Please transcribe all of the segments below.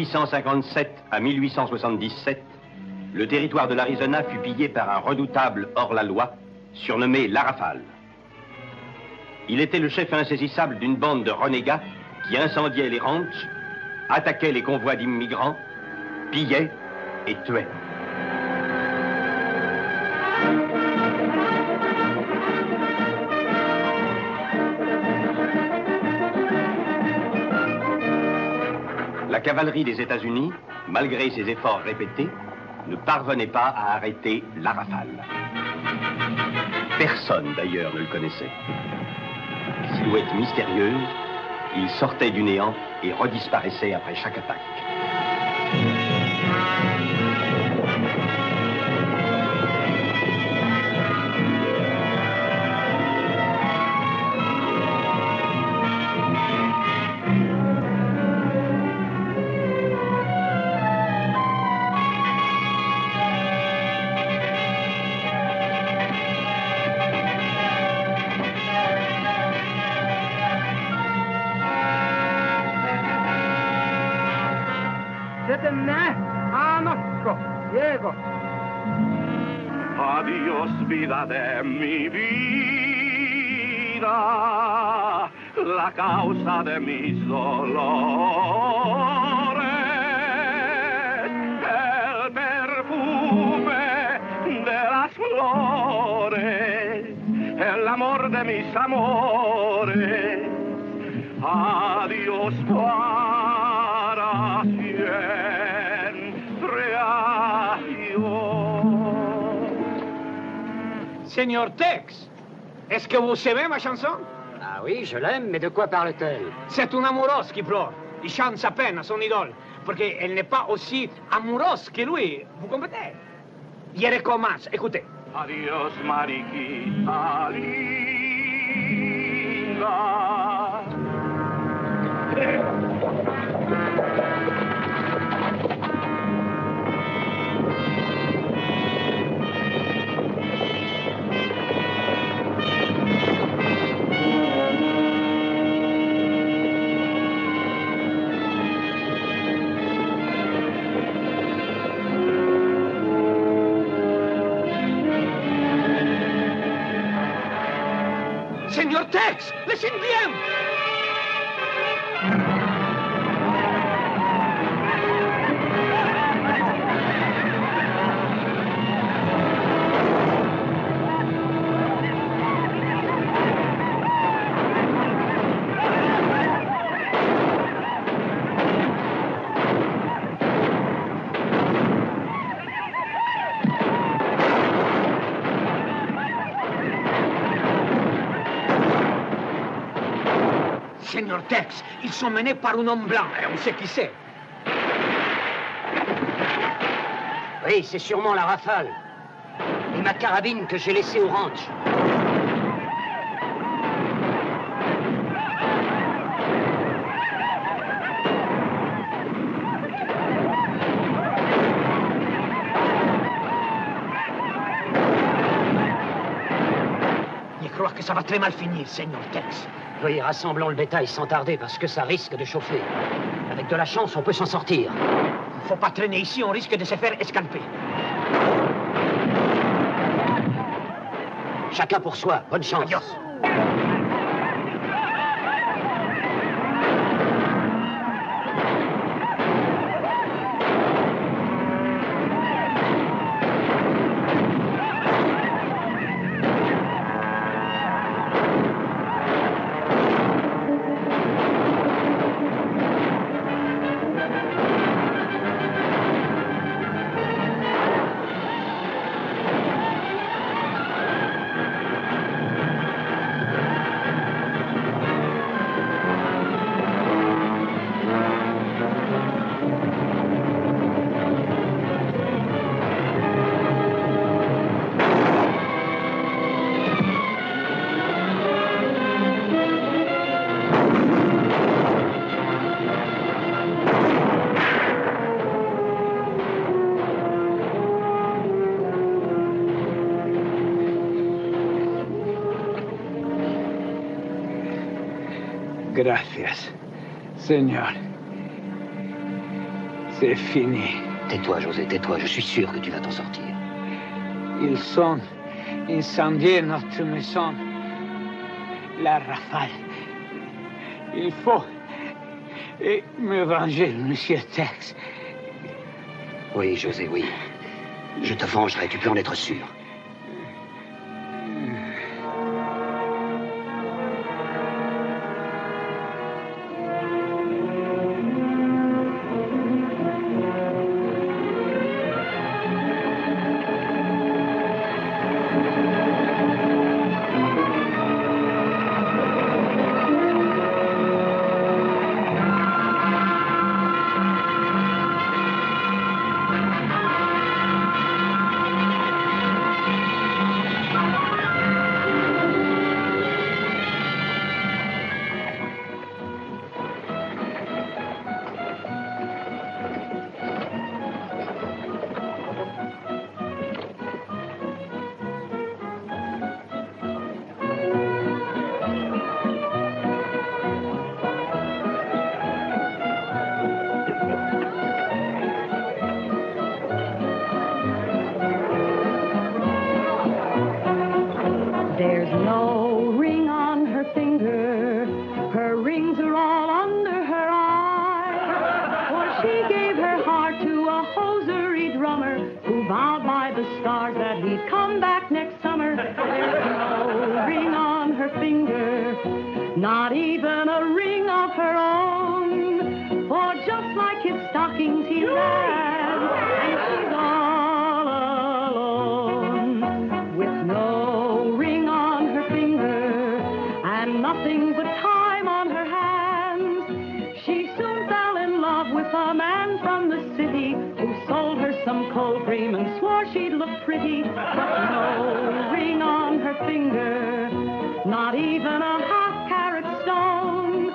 1857 à 1877, le territoire de l'Arizona fut pillé par un redoutable hors-la-loi, surnommé La Rafale. Il était le chef insaisissable d'une bande de renégats qui incendiait les ranchs, attaquait les convois d'immigrants, pillait et tuait. La cavalerie des États-Unis, malgré ses efforts répétés, ne parvenait pas à arrêter La Rafale. Personne, d'ailleurs, ne le connaissait. Silhouette mystérieuse, il sortait du néant et redisparaissait après chaque attaque. Adiós, vida de mi vida, la causa de mis dolores, el perfume de las flores, el amor de mis amores. Adiós para siempre, adiós. Seigneur Tex, est-ce que vous aimez ma chanson? Ah oui, je l'aime, mais de quoi parle-t-elle? C'est une amoureuse qui pleure. Il chante sa peine à son idole, parce qu'elle n'est pas aussi amoureuse que lui. Vous comprenez? Il recommence, écoutez. Adiós, mariquita linda. Seigneur Tex, listen bien! Seigneur Tex, ils sont menés par un homme blanc, et on sait qui c'est. Oui, c'est sûrement La Rafale. Et ma carabine que j'ai laissée au ranch. Je crois que ça va très mal finir, Seigneur Tex. Oui, rassemblons le bétail sans tarder parce que ça risque de chauffer. Avec de la chance, on peut s'en sortir. Il ne faut pas traîner ici, on risque de se faire escalper. Chacun pour soi. Bonne chance. Adios. Gracias, Señor. C'est fini. Tais-toi, José, tais-toi. Je suis sûr que tu vas t'en sortir. Ils ont incendié notre maison. La rafale. Il faut me venger, monsieur Tex. Oui, José, oui. Je te vengerai, tu peux en être sûr. There's no ring on her finger. Her rings are all under her eyes. For she gave her heart to a hosiery drummer who vowed by the stars that he'd come back next summer. There's no ring on her finger, not even a ring of her own. For just like his stockings he ran, and she's all alone with no ring on her finger and nothing but time on her hands. She soon fell in love with a man from the city who sold her some cold cream and swore she'd look pretty, but no ring on her finger, not even a half-carat stone.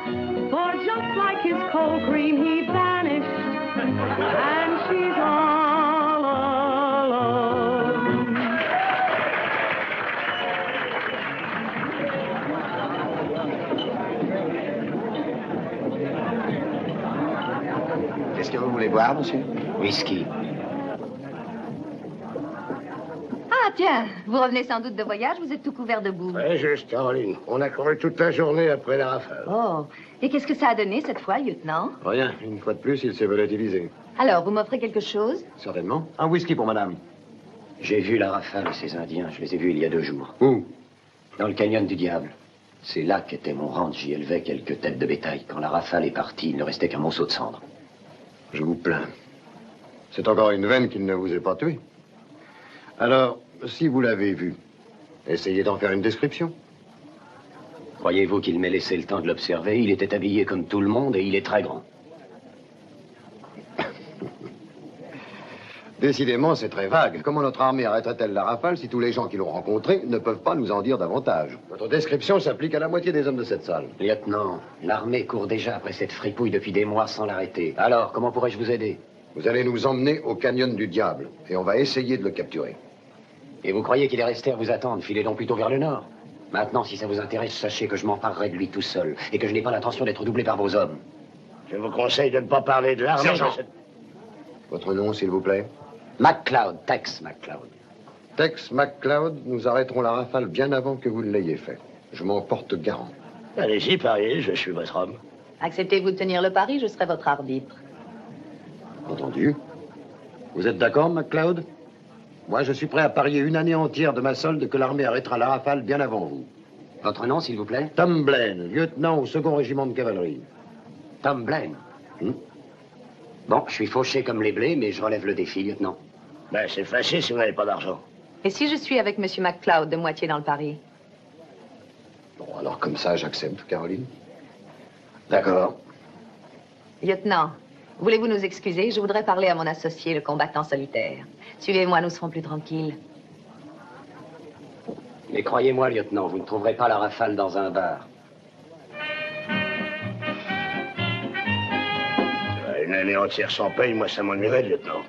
For just like his cold cream he vanished, and she's all alone. Qu'est-ce que vous voulez boire, monsieur? Whisky. Ah, tiens, vous revenez sans doute de voyage, vous êtes tout couvert de boue. Très juste, Caroline. On a couru toute la journée après la rafale. Oh, et qu'est-ce que ça a donné cette fois, lieutenant? Rien. Une fois de plus, il s'est volatilisé. Alors, vous m'offrez quelque chose? Certainement. Un whisky pour madame. J'ai vu la rafale et ces Indiens. Je les ai vus il y a 2 jours. Où? Dans le canyon du Diable. C'est là qu'était mon ranch. J'y élevais quelques têtes de bétail. Quand la rafale est partie, il ne restait qu'un monceau de cendres. Je vous plains. C'est encore une veine qu'il ne vous ait pas tué. Alors, si vous l'avez vu, essayez d'en faire une description. Croyez-vous qu'il m'ait laissé le temps de l'observer? Il était habillé comme tout le monde et il est très grand. Décidément, c'est très vague. Comment notre armée arrêterait-elle la rafale si tous les gens qui l'ont rencontrée ne peuvent pas nous en dire davantage? Votre description s'applique à la moitié des hommes de cette salle. Lieutenant, l'armée court déjà après cette fripouille depuis des mois sans l'arrêter. Alors, comment pourrais-je vous aider? Vous allez nous emmener au canyon du Diable et on va essayer de le capturer. Et vous croyez qu'il est resté à vous attendre? Filez donc plutôt vers le nord. Maintenant, si ça vous intéresse, sachez que je m'emparerai de lui tout seul et que je n'ai pas l'intention d'être doublé par vos hommes. Je vous conseille de ne pas parler de l'armée. Sergent. Votre nom, s'il vous plaît? MacLeod, Tex MacLeod. Tex MacLeod, nous arrêterons la rafale bien avant que vous ne l'ayez fait. Je m'en porte garant. Allez-y, pariez, je suis votre homme. Acceptez-vous de tenir le pari, je serai votre arbitre. Entendu. Vous êtes d'accord, MacLeod? Moi, je suis prêt à parier une année entière de ma solde que l'armée arrêtera la rafale bien avant vous. Votre nom, s'il vous plaît? Tom Blaine, lieutenant au 2e régiment de cavalerie. Tom Blaine. Bon, je suis fauché comme les blés, mais je relève le défi, lieutenant. Ben, c'est facile si vous n'avez pas d'argent. Et si je suis avec Monsieur MacLeod de moitié dans le pari? Bon, alors comme ça, j'accepte, Caroline. D'accord. Lieutenant, voulez-vous nous excuser? Je voudrais parler à mon associé, le combattant solitaire. Suivez-moi, nous serons plus tranquilles. Mais croyez-moi, lieutenant, vous ne trouverez pas la rafale dans un bar. Une année entière sans paye, moi, ça m'ennuierait, lieutenant.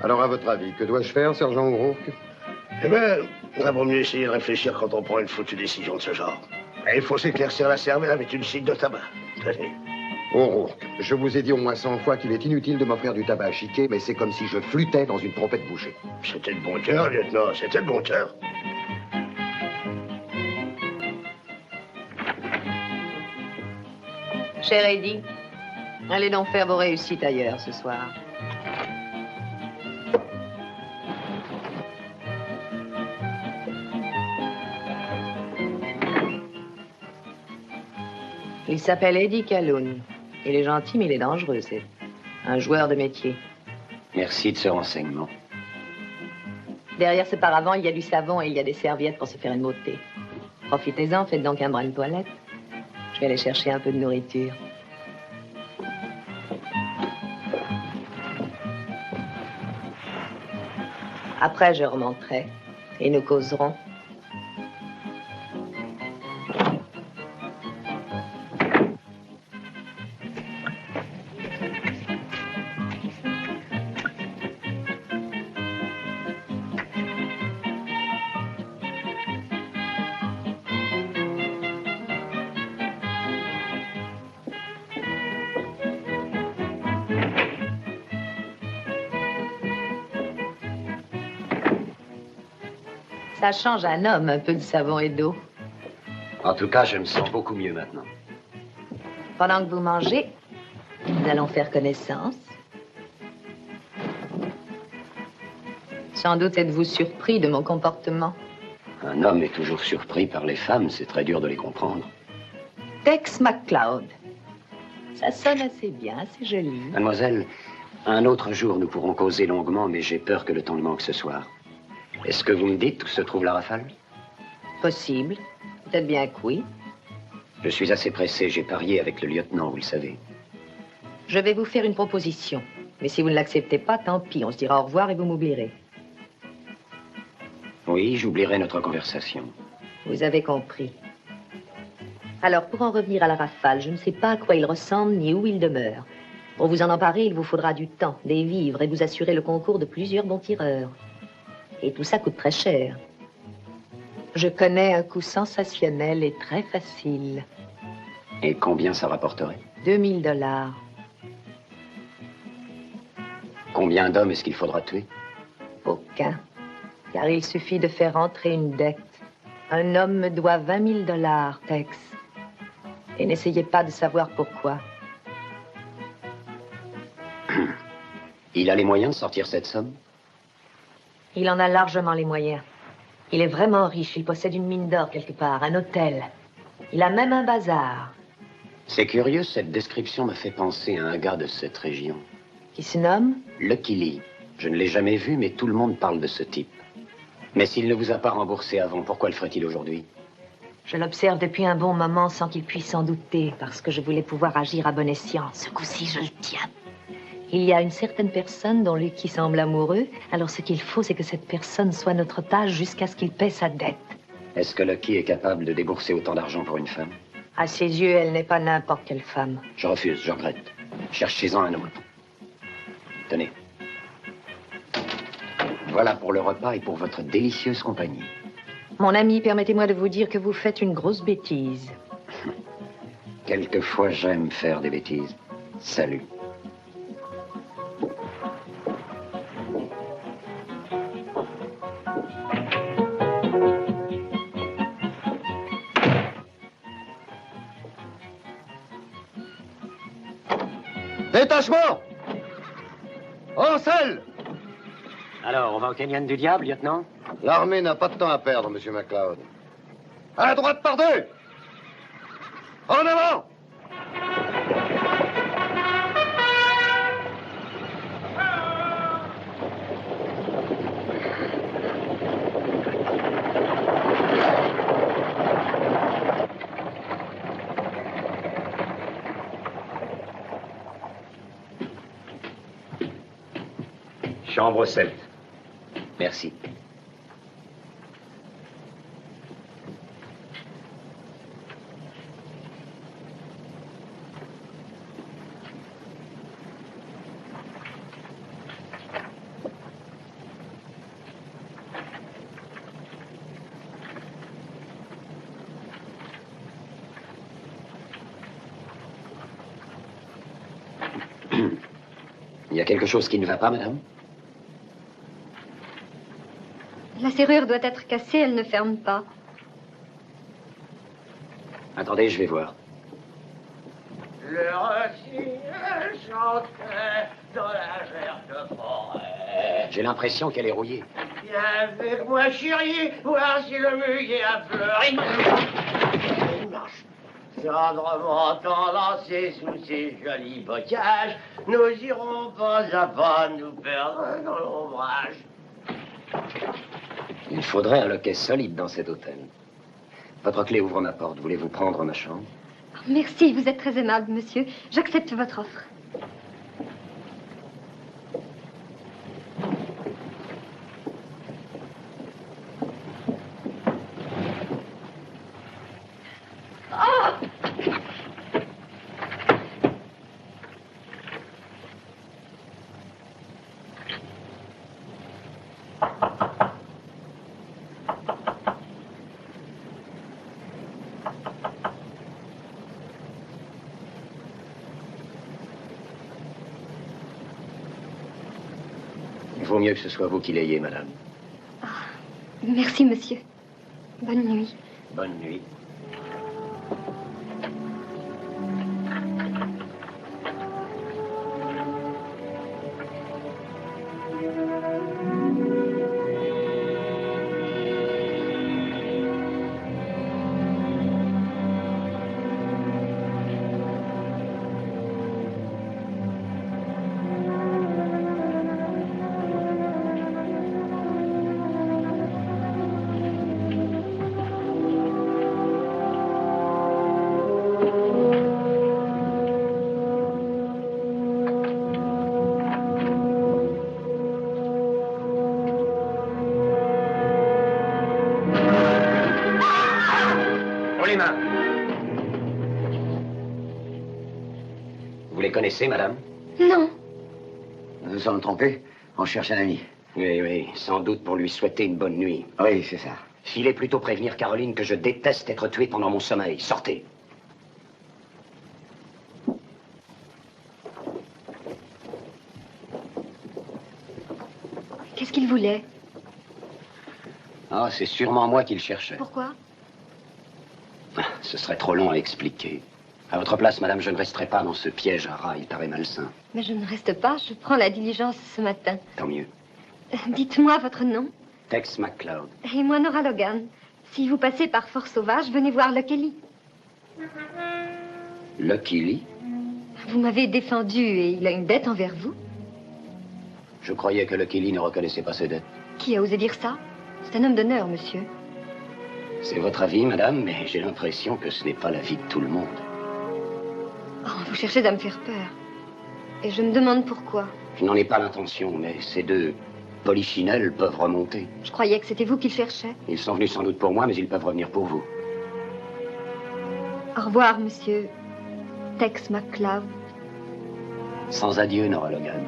Alors, à votre avis, que dois-je faire, sergent O'Rourke? Eh ben, il vaut mieux essayer de réfléchir quand on prend une foutue décision de ce genre. Et il faut s'éclaircir la cervelle avec une cible de tabac. Tenez. O'Rourke, je vous ai dit au moins 100 fois qu'il est inutile de m'offrir du tabac à chiquer, mais c'est comme si je flûtais dans une trompette bouchée. C'était de bon cœur, lieutenant, c'était de bon cœur. Cher Eddie, allez donc faire vos réussites ailleurs ce soir. Il s'appelle Eddie Calhoun. Il est gentil, mais il est dangereux. C'est un joueur de métier. Merci de ce renseignement. Derrière ce paravent, il y a du savon et il y a des serviettes pour se faire une mottée. Profitez-en, faites donc un brin de toilette. Je vais aller chercher un peu de nourriture. Après, je remonterai et nous causerons. Ça change un homme, un peu de savon et d'eau. En tout cas, je me sens beaucoup mieux maintenant. Pendant que vous mangez, nous allons faire connaissance. Sans doute êtes-vous surpris de mon comportement. Un homme est toujours surpris par les femmes, c'est très dur de les comprendre. Tex McCloud. Ça sonne assez bien, assez joli. Mademoiselle, un autre jour, nous pourrons causer longuement, mais j'ai peur que le temps ne manque ce soir. Est-ce que vous me dites où se trouve la rafale? Possible. Peut-être bien que oui. Je suis assez pressé, j'ai parié avec le lieutenant, vous le savez. Je vais vous faire une proposition. Mais si vous ne l'acceptez pas, tant pis. On se dira au revoir et vous m'oublierez. Oui, j'oublierai notre conversation. Vous avez compris. Alors, pour en revenir à la rafale, je ne sais pas à quoi il ressemble ni où il demeure. Pour vous en emparer, il vous faudra du temps, des vivres et vous assurer le concours de plusieurs bons tireurs. Et tout ça coûte très cher. Je connais un coup sensationnel et très facile. Et combien ça rapporterait? 2000 $. Combien d'hommes est-ce qu'il faudra tuer? Aucun. Car il suffit de faire entrer une dette. Un homme me doit 20 000 $, Tex. Et n'essayez pas de savoir pourquoi. Il a les moyens de sortir cette somme? Il en a largement les moyens. Il est vraiment riche. Il possède une mine d'or quelque part, un hôtel. Il a même un bazar. C'est curieux, cette description me fait penser à un gars de cette région. Qui se nomme? Lucky Lee. Je ne l'ai jamais vu, mais tout le monde parle de ce type. Mais s'il ne vous a pas remboursé avant, pourquoi le ferait-il aujourd'hui? Je l'observe depuis un bon moment sans qu'il puisse s'en douter, parce que je voulais pouvoir agir à bon escient. Ce coup-ci, je le tiens. Il y a une certaine personne dont Lucky semble amoureux, alors ce qu'il faut, c'est que cette personne soit notre otage jusqu'à ce qu'il paie sa dette. Est-ce que Lucky est capable de débourser autant d'argent pour une femme? À ses yeux, elle n'est pas n'importe quelle femme. Je refuse, je regrette. Cherchez-en un autre. Tenez. Voilà pour le repas et pour votre délicieuse compagnie. Mon ami, permettez-moi de vous dire que vous faites une grosse bêtise. Quelquefois, j'aime faire des bêtises. Salut. Détachement! En selle! Alors, on va au canyon du diable, lieutenant? L'armée n'a pas de temps à perdre, monsieur McCloud. À la droite par deux! En avant! Chambre 7. Merci. Il y a quelque chose qui ne va pas, madame? La serrure doit être cassée, elle ne ferme pas. Attendez, je vais voir. Le rossignol chantait dans la verte forêt. J'ai l'impression qu'elle est rouillée. Viens avec moi, chérie, voir si le muguet a fleuri. Tendrement enlacés sous ces jolis bocages, nous irons pas à pas nous perdre dans l'ombrage. Il faudrait un loquet solide dans cet hôtel. Votre clé ouvre ma porte. Voulez-vous prendre ma chambre? Merci, vous êtes très aimable, monsieur. J'accepte votre offre. Il vaut mieux que ce soit vous qui l'ayez, madame. Merci, monsieur. Bonne nuit. Bonne nuit. Vous les connaissez, madame? Non. Nous nous sommes trompés. On cherche un ami. Oui, oui, sans doute pour lui souhaiter une bonne nuit. Oui, c'est ça. Filez plutôt prévenir Caroline que je déteste être tué pendant mon sommeil. Sortez. Qu'est-ce qu'il voulait? Ah, c'est sûrement moi qu'il cherchait. Pourquoi? Ce serait trop long à expliquer. À votre place, madame, je ne resterai pas dans ce piège à rats. Il paraît malsain. Mais je ne reste pas. Je prends la diligence ce matin. Tant mieux. Dites-moi votre nom. Tex McCloud. Et moi, Nora Logan. Si vous passez par Fort Sauvage, venez voir Lucky Lee. Lucky Lee? Vous m'avez défendu et il a une dette envers vous. Je croyais que Lucky Lee ne reconnaissait pas ses dettes. Qui a osé dire ça? C'est un homme d'honneur, monsieur. C'est votre avis, madame, mais j'ai l'impression que ce n'est pas l'avis de tout le monde. Oh, vous cherchez à me faire peur. Et je me demande pourquoi. Je n'en ai pas l'intention, mais ces deux polichinelles peuvent remonter. Je croyais que c'était vous qui le cherchiez. Ils sont venus sans doute pour moi, mais ils peuvent revenir pour vous. Au revoir, monsieur Tex McCloud. Sans adieu, Nora Logan.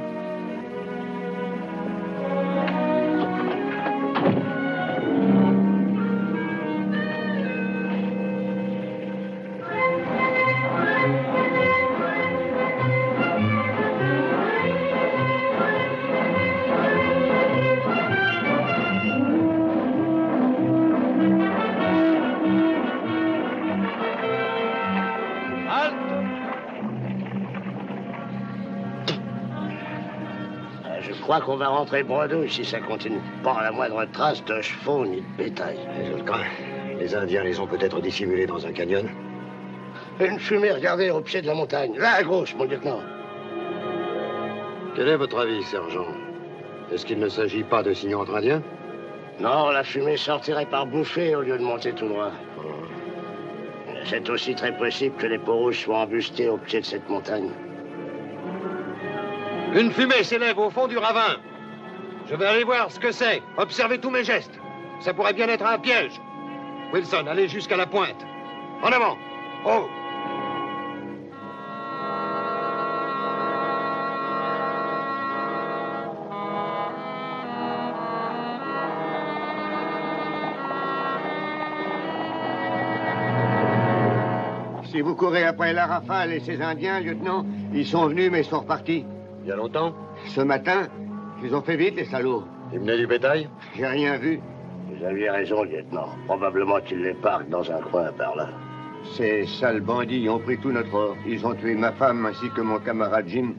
Je crois qu'on va rentrer bredouille si ça continue. Pas la moindre trace de chevaux ni de bétail. Je le crains. Les Indiens les ont peut-être dissimulés dans un canyon. Une fumée, regardez, au pied de la montagne. Là, à gauche, mon lieutenant. Quel est votre avis, sergent? Est-ce qu'il ne s'agit pas de signaux entre Indiens? Non, la fumée sortirait par bouffée au lieu de monter tout droit. C'est aussi très possible que les peaux-rouges soient embustés au pied de cette montagne. Une fumée s'élève au fond du ravin. Je vais aller voir ce que c'est. Observez tous mes gestes. Ça pourrait bien être un piège. Wilson, allez jusqu'à la pointe. En avant. Oh! Si vous courez après la rafale et ses Indiens, lieutenant, ils sont venus mais ils sont repartis. Il y a longtemps? Ce matin, ils ont fait vite, les salauds. Ils menaient du bétail? J'ai rien vu. Vous aviez raison, lieutenant. Probablement qu'ils les parquent dans un coin par là. Ces sales bandits ont pris tout notre or. Ils ont tué ma femme ainsi que mon camarade Jim.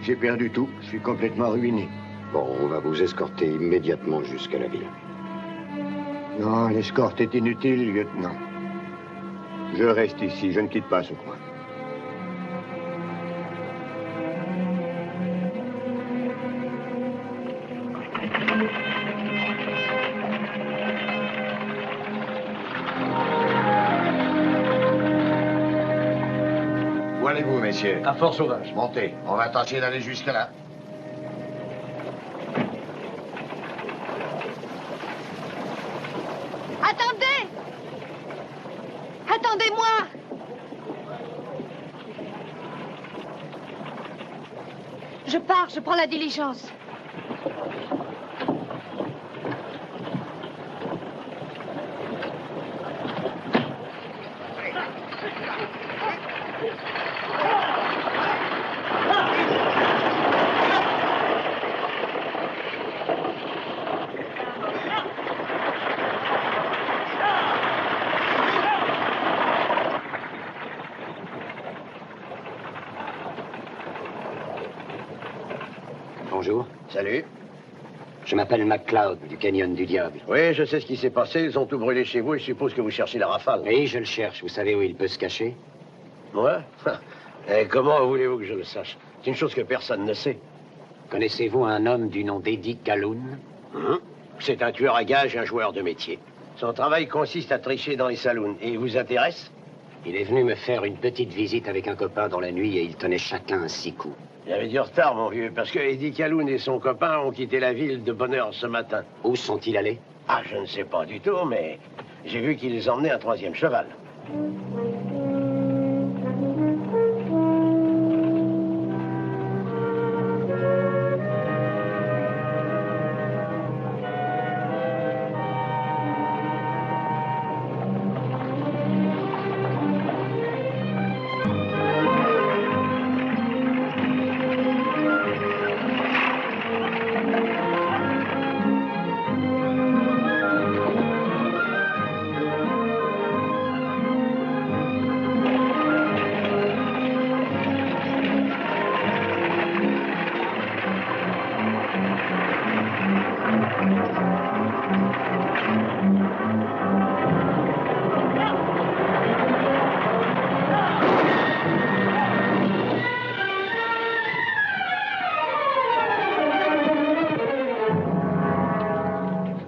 J'ai perdu tout. Je suis complètement ruiné. Bon, on va vous escorter immédiatement jusqu'à la ville. Non, l'escorte est inutile, lieutenant. Je reste ici. Je ne quitte pas ce coin. Où allez-vous, messieurs? À Fort-Sauvage. Montez. On va tenter d'aller jusqu'à là. Attendez! Attendez-moi! Je pars, je prends la diligence. Bonjour. Salut. Je m'appelle MacLeod, du Canyon du Diable. Oui, je sais ce qui s'est passé. Ils ont tout brûlé chez vous et je suppose que vous cherchez la rafale. Oui, je le cherche. Vous savez où il peut se cacher? Ouais? Et comment voulez-vous que je le sache? C'est une chose que personne ne sait. Connaissez-vous un homme du nom d'Eddie Calhoun? C'est un tueur à gages et un joueur de métier. Son travail consiste à tricher dans les saloons. Et il vous intéresse? Il est venu me faire une petite visite avec un copain dans la nuit et ils tenaient chacun 6 coups. Il y avait du retard, mon vieux, parce que Eddie Calhoun et son copain ont quitté la ville de bonne heure ce matin. Où sont-ils allés? Ah, je ne sais pas du tout, mais j'ai vu qu'ils emmenaient un 3e cheval.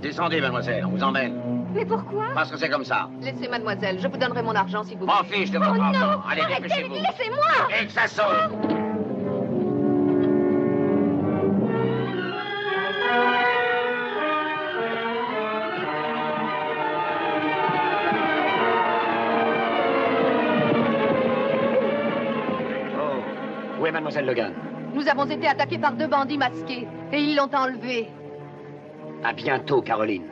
Descendez, mademoiselle, on vous emmène. Mais pourquoi? Parce que c'est comme ça. Laissez, mademoiselle, je vous donnerai mon argent si vous... M'en fiche de votre Oh argent. non! Allez, Arrêtez, dépêchez-vous. laissez-moi! Et que ça saute. Où est mademoiselle Logan? Nous avons été attaqués par 2 bandits masqués et ils l'ont enlevée. À bientôt, Caroline.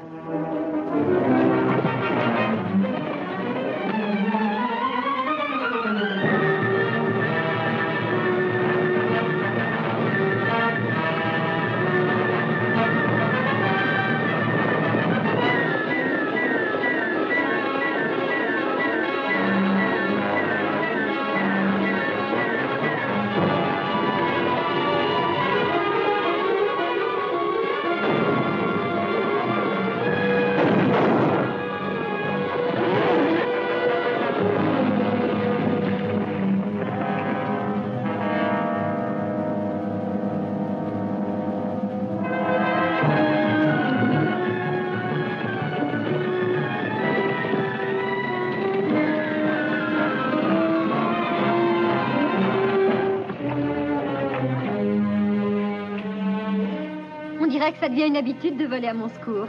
Que ça devient une habitude de voler à mon secours.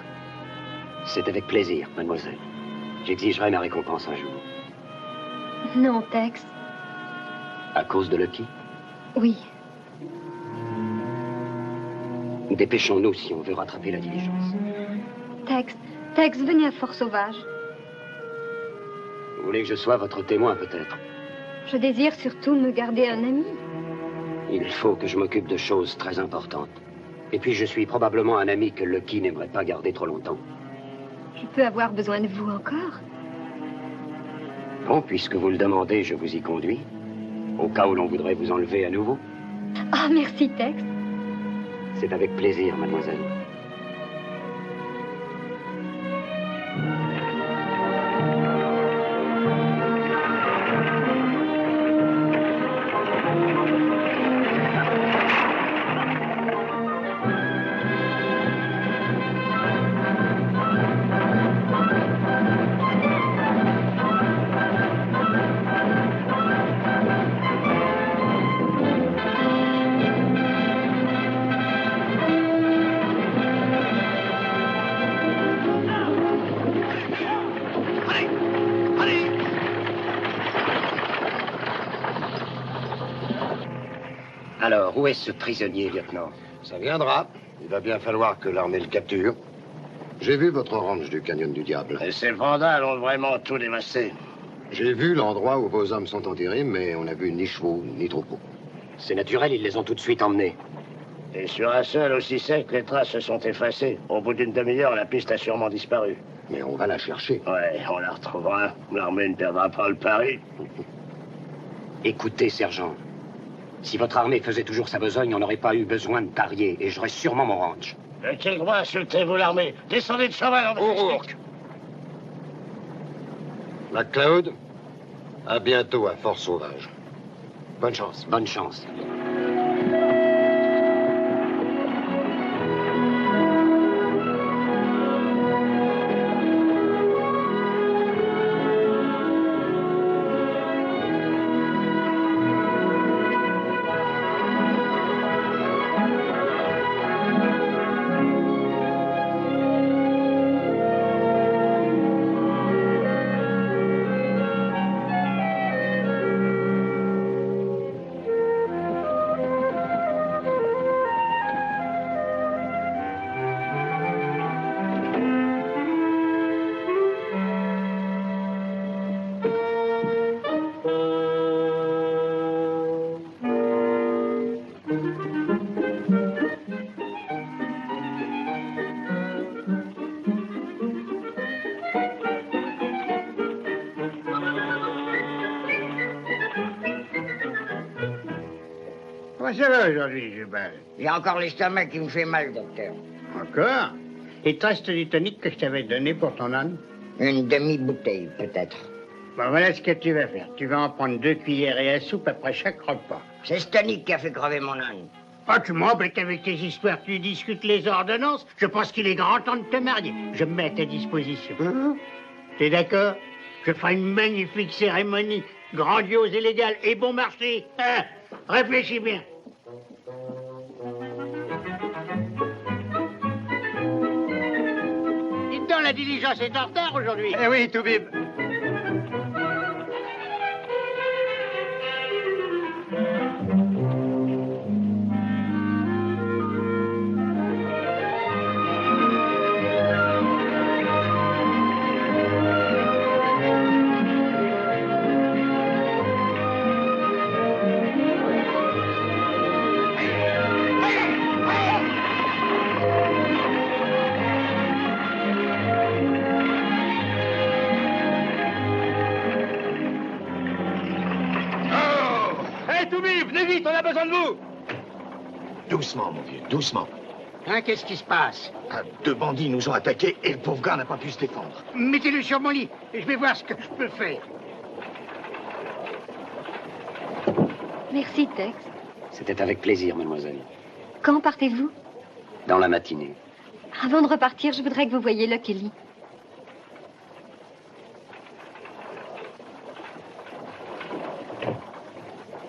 C'est avec plaisir, mademoiselle. J'exigerai ma récompense un jour. Non, Tex. À cause de Lucky? Oui. Dépêchons-nous si on veut rattraper la diligence. Tex, venez à Fort-Sauvage. Vous voulez que je sois votre témoin, peut-être? Je désire surtout me garder un ami. Il faut que je m'occupe de choses très importantes. Et puis je suis probablement un ami que Lucky n'aimerait pas garder trop longtemps. Je peux avoir besoin de vous encore? Bon, puisque vous le demandez, je vous y conduis. Au cas où l'on voudrait vous enlever à nouveau. Ah, merci, Tex. C'est avec plaisir, mademoiselle. Alors, où est ce prisonnier, lieutenant? Ça viendra. Il va bien falloir que l'armée le capture. J'ai vu votre ranch du Canyon du Diable. Et ces vandales ont vraiment tout dévasté. J'ai vu l'endroit où vos hommes sont enterrés, mais on n'a vu ni chevaux, ni troupeaux. C'est naturel, ils les ont tout de suite emmenés. Et sur un seul aussi sec, les traces se sont effacées. Au bout d'une demi-heure, la piste a sûrement disparu. Mais on va la chercher. Ouais, on la retrouvera. L'armée ne perdra pas le pari. Écoutez, sergent. Si votre armée faisait toujours sa besogne, on n'aurait pas eu besoin de tarier, et j'aurais sûrement mon ranch. De quel droit insultez-vous l'armée? Descendez de cheval en O'Rourke. MacLeod, à bientôt à Fort Sauvage. Bonne chance. Bonne chance. Comment ça va aujourd'hui, Jubal? J'ai encore l'estomac qui me fait mal, docteur. Encore? Il te reste du tonique que je t'avais donné pour ton âne? Une demi-bouteille, peut-être. Bon, voilà ce que tu vas faire. Tu vas en prendre 2 cuillerées à soupe après chaque repas. C'est ce tonique qui a fait crever mon âne. Ah, tu m'embêtes avec tes histoires. Tu discutes les ordonnances. Je pense qu'il est grand temps de te marier. Je me mets à ta disposition. T'es d'accord? Je ferai une magnifique cérémonie, grandiose et légale, et bon marché. Hein? Réfléchis bien. Dites donc, la diligence est en retard aujourd'hui. Eh oui, Toubib. Venez vite, on a besoin de vous! Doucement, mon vieux, doucement. Hein, qu'est-ce qui se passe? 2 bandits nous ont attaqués et le pauvre gars n'a pas pu se défendre. Mettez-le sur mon lit et je vais voir ce que je peux faire. Merci, Tex. C'était avec plaisir, mademoiselle. Quand partez-vous? Dans la matinée. Avant de repartir, je voudrais que vous voyiez Lucky.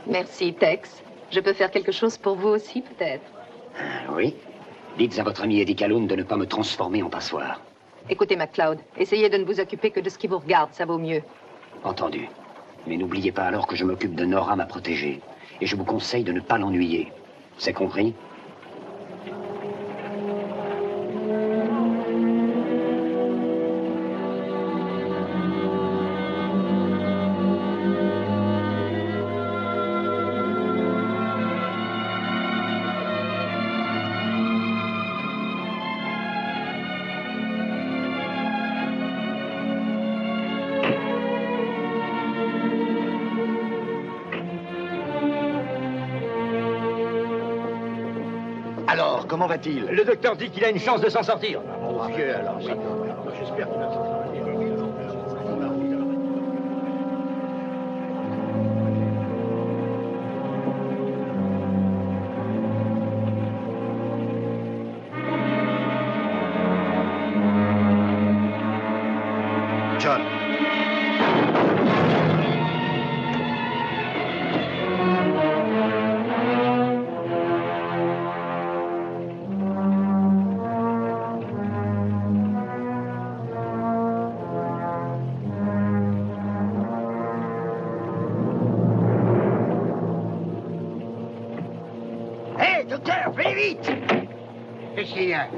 Merci, Tex. Je peux faire quelque chose pour vous aussi, peut-être? Oui. Dites à votre ami Eddie Calhoun de ne pas me transformer en passoire. Écoutez, MacLeod, essayez de ne vous occuper que de ce qui vous regarde, ça vaut mieux. Entendu. Mais n'oubliez pas alors que je m'occupe de Nora, ma protégée. Et je vous conseille de ne pas l'ennuyer. C'est compris? Alors, comment va-t-il? Le docteur dit qu'il a une chance de s'en sortir. Mon vieux, alors, oui. J'espère qu'il va s'en sortir. John. Hé, docteur, venez vite! Qu'est-ce qu'il y a?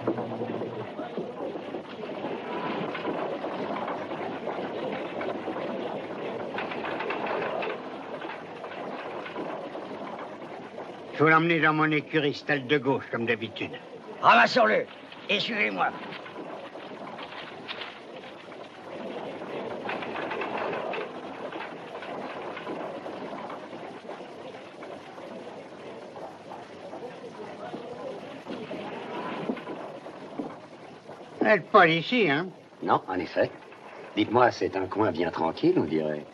Il faut l'emmener dans mon écurie, stalle de gauche, comme d'habitude. Ramassons-le et suivez-moi. Elle pas ici, hein? Non, en effet. Dites-moi, c'est un coin bien tranquille, on dirait.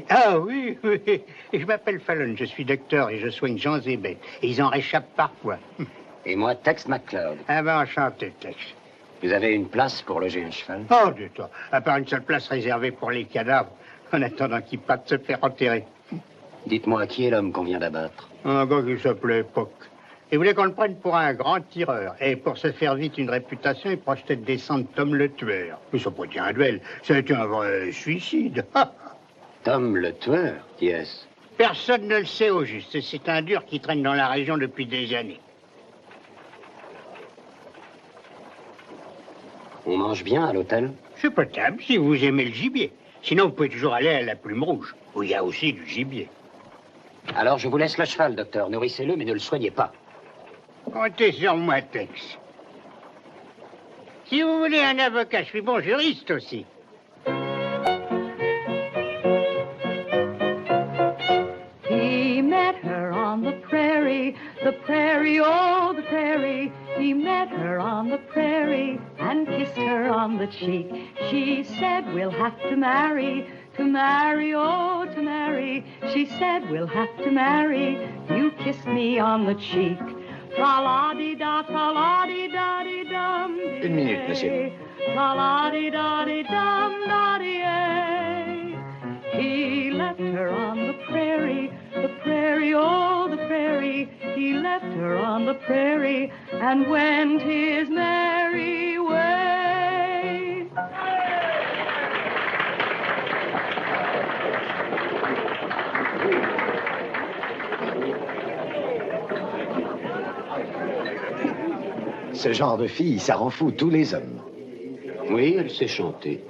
Ah oui, oui. Je m'appelle Fallon, je suis docteur et je soigne gens et bêtes. Et ils en réchappent parfois. Et moi, Tex McCloud. Ah ben, enchanté, Tex. Vous avez une place pour loger un cheval? Oh, de toi. À part une seule place réservée pour les cadavres, en attendant qu'ils partent se faire enterrer. Dites-moi, qui est l'homme qu'on vient d'abattre? Un gars qui s'appelait Puck. Il voulait qu'on le prenne pour un grand tireur. Et pour se faire vite une réputation, il projetait de descendre Tom le tueur. Mais ça n'a pas été un duel, ça a été un vrai suicide. Tom le tueur, qui est-ce? Personne ne le sait au juste. C'est un dur qui traîne dans la région depuis des années. On mange bien à l'hôtel? C'est potable si vous aimez le gibier. Sinon, vous pouvez toujours aller à la Plume Rouge, où il y a aussi du gibier. Alors, je vous laisse le cheval, docteur. Nourrissez-le, mais ne le soignez pas. Comptez sur moi, Tex. Si vous voulez un avocat, je suis bon juriste aussi. He met her on the prairie, oh, the prairie. He met her on the prairie and kissed her on the cheek. She said, we'll have to marry, oh, to marry. She said, we'll have to marry. You kissed me on the cheek. Tra-la-di-da, tra-la-di-da-di-dum. Une minute, monsieur. Tra-la-di-da-di-dum-da-di-ay. He left her on the prairie, oh, the prairie. He left her on the prairie and went his merry way. Ce genre de fille, ça rend fou tous les hommes. Oui, elle sait chanter.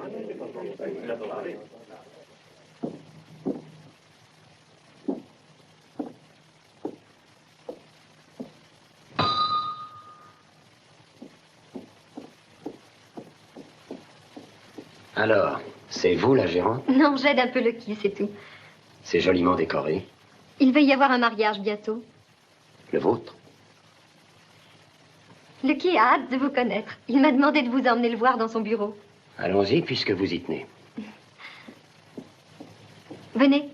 Alors, c'est vous la gérante? Non, j'aide un peu le quai, c'est tout. C'est joliment décoré. Il va y avoir un mariage bientôt. Le vôtre? Le quai a hâte de vous connaître. Il m'a demandé de vous emmener le voir dans son bureau. Allons-y, puisque vous y tenez. Venez.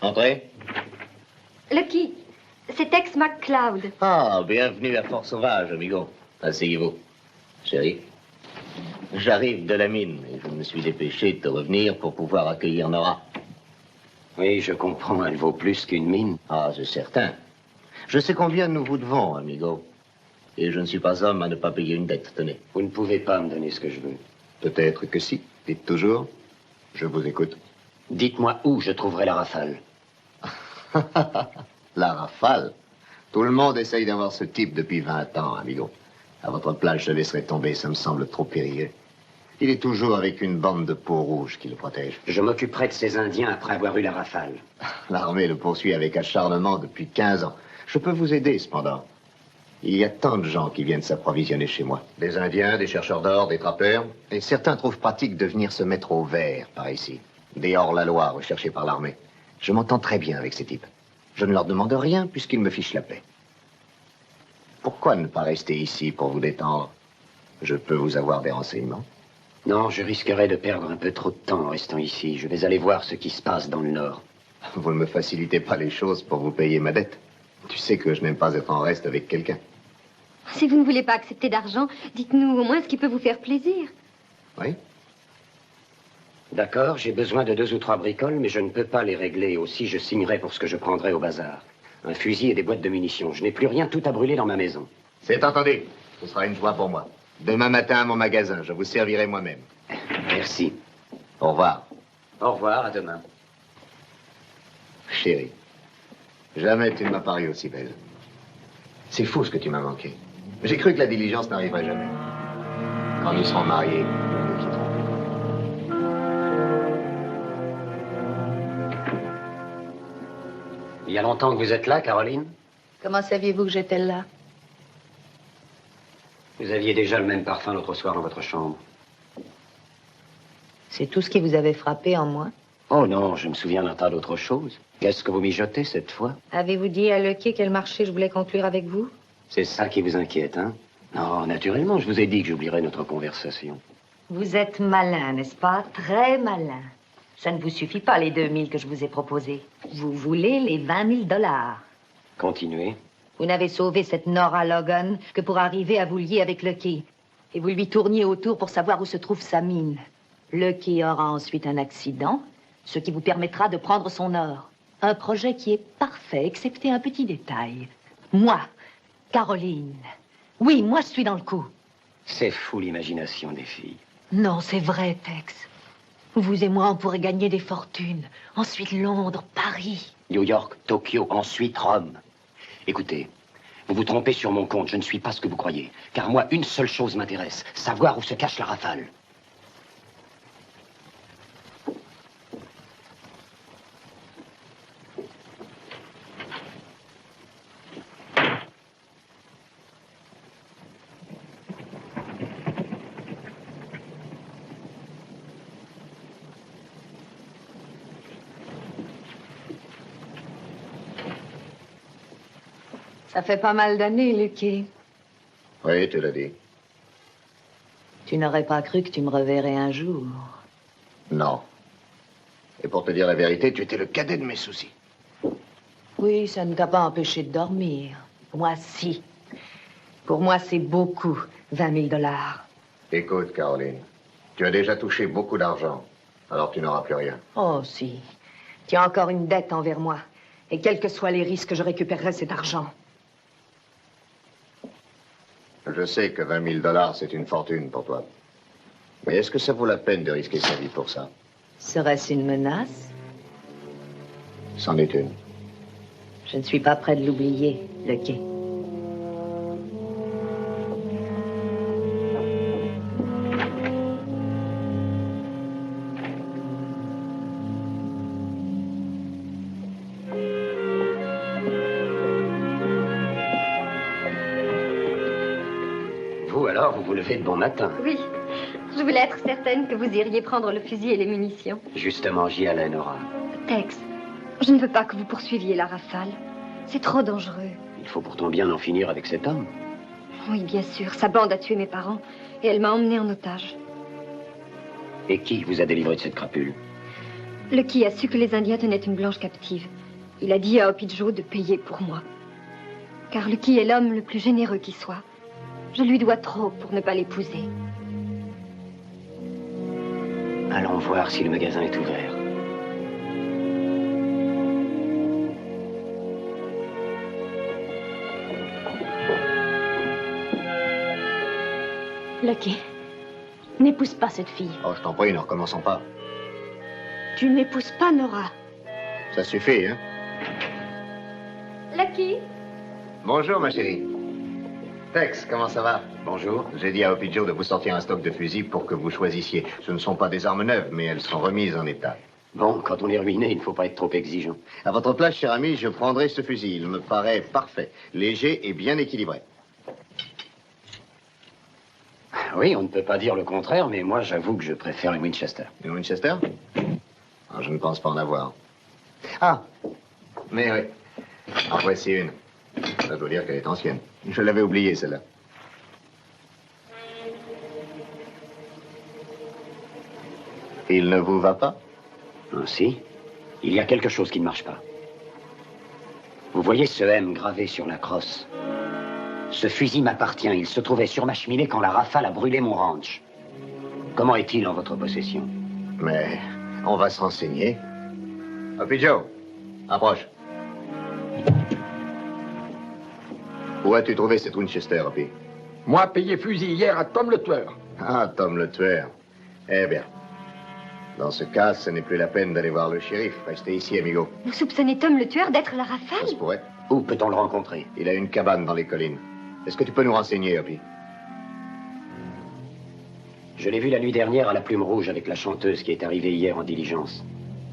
Entrez. Le quai, c'est Tex McCloud. Ah, bienvenue à Fort-Sauvage, amigo. Asseyez-vous. Chérie, j'arrive de la mine et je me suis dépêché de revenir pour pouvoir accueillir Nora. Oui, je comprends, elle vaut plus qu'une mine. Ah, c'est certain. Je sais combien nous vous devons, amigo. Et je ne suis pas homme à ne pas payer une dette, tenez. Vous ne pouvez pas me donner ce que je veux. Peut-être que si. Dites toujours. Je vous écoute. Dites-moi où je trouverai la rafale. La rafale? Tout le monde essaye d'avoir ce type depuis 20 ans, amigo. À votre place, je laisserai tomber, ça me semble trop périlleux. Il est toujours avec une bande de peaux rouges qui le protège. Je m'occuperai de ces Indiens après avoir eu la rafale. L'armée le poursuit avec acharnement depuis 15 ans. Je peux vous aider, cependant. Il y a tant de gens qui viennent s'approvisionner chez moi. Des Indiens, des chercheurs d'or, des trappeurs. Et certains trouvent pratique de venir se mettre au vert par ici. Des hors-la-loi recherchés par l'armée. Je m'entends très bien avec ces types. Je ne leur demande rien puisqu'ils me fichent la paix. Pourquoi ne pas rester ici pour vous détendre? Je peux vous avoir des renseignements. Non, je risquerais de perdre un peu trop de temps en restant ici. Je vais aller voir ce qui se passe dans le Nord. Vous ne me facilitez pas les choses pour vous payer ma dette. Tu sais que je n'aime pas être en reste avec quelqu'un. Si vous ne voulez pas accepter d'argent, dites-nous au moins ce qui peut vous faire plaisir. Oui? D'accord, j'ai besoin de 2 ou 3 bricoles, mais je ne peux pas les régler. Aussi, je signerai pour ce que je prendrai au bazar. Un fusil et des boîtes de munitions. Je n'ai plus rien, tout à brûler dans ma maison. C'est entendu. Ce sera une joie pour moi. Demain matin à mon magasin, je vous servirai moi-même. Merci. Au revoir. Au revoir, à demain. Chérie, jamais tu ne m'as paru aussi belle. C'est fou ce que tu m'as manqué. J'ai cru que la diligence n'arriverait jamais. Quand nous serons mariés, nous nous quitterons. Il y a longtemps que vous êtes là, Caroline? Comment saviez-vous que j'étais là? Vous aviez déjà le même parfum l'autre soir dans votre chambre. C'est tout ce qui vous avait frappé en moi? Oh non, je me souviens d'un tas d'autres choses. Qu'est-ce que vous mijotez cette fois? Avez-vous dit à Lequier quel marché je voulais conclure avec vous? C'est ça qui vous inquiète, hein? Non, naturellement, je vous ai dit que j'oublierais notre conversation. Vous êtes malin, n'est-ce pas? Très malin. Ça ne vous suffit pas, les 2000 que je vous ai proposés. Vous voulez les 20 000 $. Continuez. Vous n'avez sauvé cette Nora Logan que pour arriver à vous lier avec Lequier. Et vous lui tourniez autour pour savoir où se trouve sa mine. Lequier aura ensuite un accident, ce qui vous permettra de prendre son or. Un projet qui est parfait, excepté un petit détail. Moi, Caroline. Oui, moi, je suis dans le coup. C'est fou, l'imagination des filles. Non, c'est vrai, Tex. Vous et moi, on pourrait gagner des fortunes. Ensuite, Londres, Paris. New York, Tokyo, ensuite Rome. Écoutez, vous vous trompez sur mon compte. Je ne suis pas ce que vous croyez. Car moi, une seule chose m'intéresse. Savoir où se cache la Rafale. Ça fait pas mal d'années, Lequier. Oui, tu l'as dit. Tu n'aurais pas cru que tu me reverrais un jour. Non. Et pour te dire la vérité, tu étais le cadet de mes soucis. Oui, ça ne t'a pas empêché de dormir. Moi, si. Pour moi, c'est beaucoup, 20 000 $. Écoute, Caroline, tu as déjà touché beaucoup d'argent, alors tu n'auras plus rien. Oh, si. Tu as encore une dette envers moi. Et quels que soient les risques, je récupérerai cet argent. Je sais que 20 000 $, c'est une fortune pour toi. Mais est-ce que ça vaut la peine de risquer sa vie pour ça? Serait-ce une menace? C'en est une. Je ne suis pas près de l'oublier, Lequier. Vous, alors, vous vous levez de bon matin. Oui, je voulais être certaine que vous iriez prendre le fusil et les munitions. Justement, j'y allais, Nora. Tex, je ne veux pas que vous poursuiviez la Rafale. C'est trop dangereux. Il faut pourtant bien en finir avec cet homme. Oui, bien sûr. Sa bande a tué mes parents et elle m'a emmenée en otage. Et qui vous a délivré de cette crapule? Lequier a su que les Indiens tenaient une blanche captive. Il a dit à Opidjo de payer pour moi. Car Lequier est l'homme le plus généreux qui soit. Je lui dois trop pour ne pas l'épouser. Allons voir si le magasin est ouvert. Lequier, n'épouse pas cette fille. Oh, je t'en prie, ne recommençons pas. Tu n'épouses pas Nora. Ça suffit, hein? Lucky? Bonjour, ma chérie. Tex, comment ça va? Bonjour. J'ai dit à Opidjo de vous sortir un stock de fusils pour que vous choisissiez. Ce ne sont pas des armes neuves, mais elles sont remises en état. Bon, quand on est ruiné, il ne faut pas être trop exigeant. À votre place, cher ami, je prendrai ce fusil. Il me paraît parfait, léger et bien équilibré. Oui, on ne peut pas dire le contraire, mais moi, j'avoue que je préfère les Winchester. Les Winchester? Ah, je ne pense pas en avoir. Ah, mais oui. En voici une. Ça doit dire qu'elle est ancienne. Je l'avais oubliée, celle-là. Il ne vous va pas? Ah, si. Il y a quelque chose qui ne marche pas. Vous voyez ce M gravé sur la crosse? Ce fusil m'appartient. Il se trouvait sur ma cheminée quand la rafale a brûlé mon ranch. Comment est-il en votre possession? Mais on va se renseigner. Hoppy Joe, approche. Où as-tu trouvé cette Winchester, Hoppy? Moi, payé fusil hier à Tom le tueur. Ah, Tom le tueur. Eh bien. Dans ce cas, ce n'est plus la peine d'aller voir le shérif. Restez ici, amigo. Vous soupçonnez Tom le tueur d'être la rafale? Ça se pourrait. Où peut-on le rencontrer? Il a une cabane dans les collines. Est-ce que tu peux nous renseigner, Hoppy? Je l'ai vu la nuit dernière à la Plume Rouge avec la chanteuse qui est arrivée hier en diligence.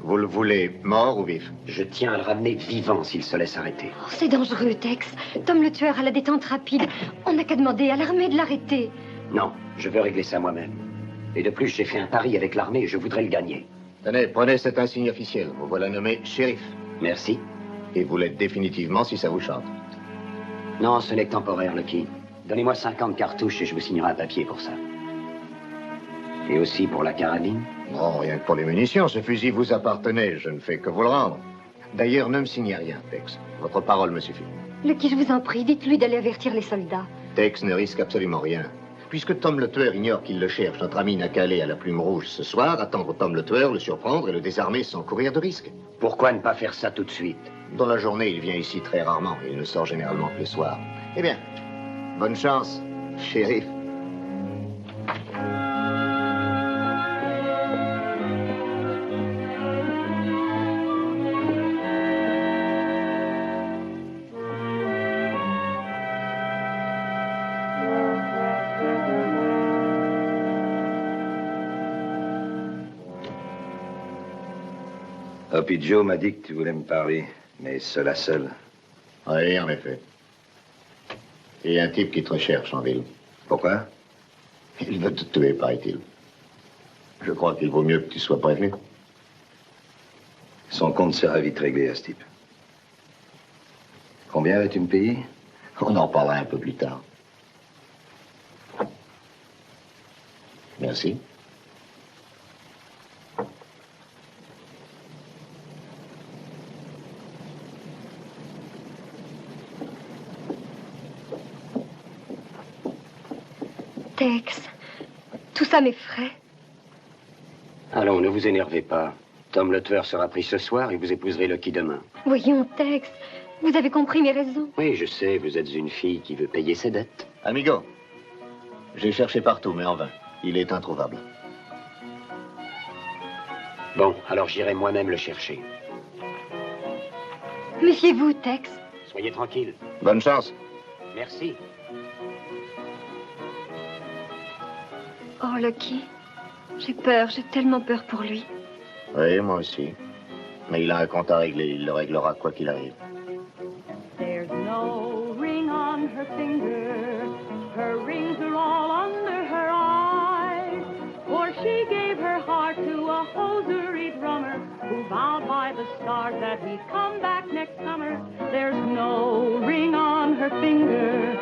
Vous le voulez mort ou vif? Je tiens à le ramener vivant s'il se laisse arrêter. Oh, c'est dangereux, Tex. Tom le tueur a la détente rapide. On n'a qu'à demander à l'armée de l'arrêter. Non, je veux régler ça moi-même. Et de plus, j'ai fait un pari avec l'armée et je voudrais le gagner. Tenez, prenez cet insigne officiel. Vous voilà nommé shérif. Merci. Et vous l'êtes définitivement si ça vous chante. Non, ce n'est que temporaire, Lucky. Donnez-moi 50 cartouches et je vous signerai un papier pour ça. Et aussi pour la carabine? Non, rien que pour les munitions. Ce fusil vous appartenait. Je ne fais que vous le rendre. D'ailleurs, ne me signez rien, Tex. Votre parole me suffit. Lucky, je vous en prie, dites-lui d'aller avertir les soldats. Tex ne risque absolument rien. Puisque Tom le tueur ignore qu'il le cherche, notre ami n'a qu'à aller à la Plume Rouge ce soir, attendre Tom le tueur, le surprendre et le désarmer sans courir de risque. Pourquoi ne pas faire ça tout de suite? Dans la journée, il vient ici très rarement. Il ne sort généralement que le soir. Eh bien, bonne chance, shérif. Hoppy Joe m'a dit que tu voulais me parler, mais seul à seul. Oui, en effet. Il y a un type qui te recherche en ville. Pourquoi? Il veut te tuer, paraît-il. Je crois qu'il vaut mieux que tu sois prévenu. Son compte sera vite réglé à ce type. Combien vas-tu me payer? On en parlera un peu plus tard. Merci. Tex, tout ça m'effraie. Allons, ne vous énervez pas. Tom le tueur sera pris ce soir et vous épouserez Lucky demain. Voyons, Tex, vous avez compris mes raisons. Oui, je sais, vous êtes une fille qui veut payer ses dettes. Amigo, j'ai cherché partout, mais en vain. Il est introuvable. Bon, alors j'irai moi-même le chercher. Méfiez-vous, Tex. Soyez tranquille. Bonne chance. Merci. Oh, Lucky, j'ai peur, j'ai tellement peur pour lui. Oui, moi aussi. Mais il a un compte à régler, il le réglera quoi qu'il arrive. There's no ring on her finger, her rings are all under her eyes, for she gave her heart to a hosiery drummer who vowed by the stars that he'd come back next summer. There's no ring on her finger,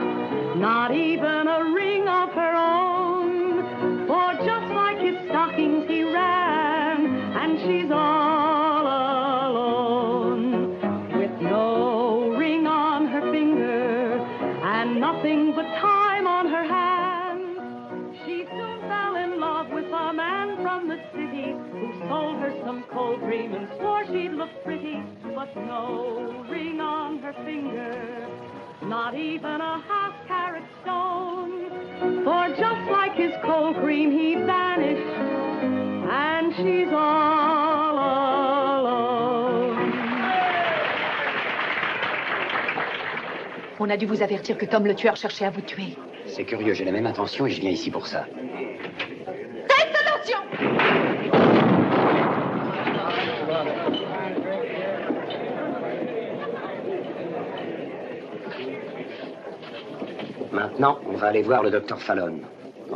not even a ring of her own, for just like his stockings he ran, and she's all alone, with no ring on her finger, and nothing but time on her hands. She soon fell in love with a man from the city, who sold her some cold cream and swore she'd look pretty, but no ring on her finger, not even a half-carat stone, for just like his cold cream he vanished, and she's all alone. On a dû vous avertir que Tom le tueur cherchait à vous tuer. C'est curieux, j'ai la même intention et je viens ici pour ça. Faites attention! Maintenant, on va aller voir le docteur Fallon.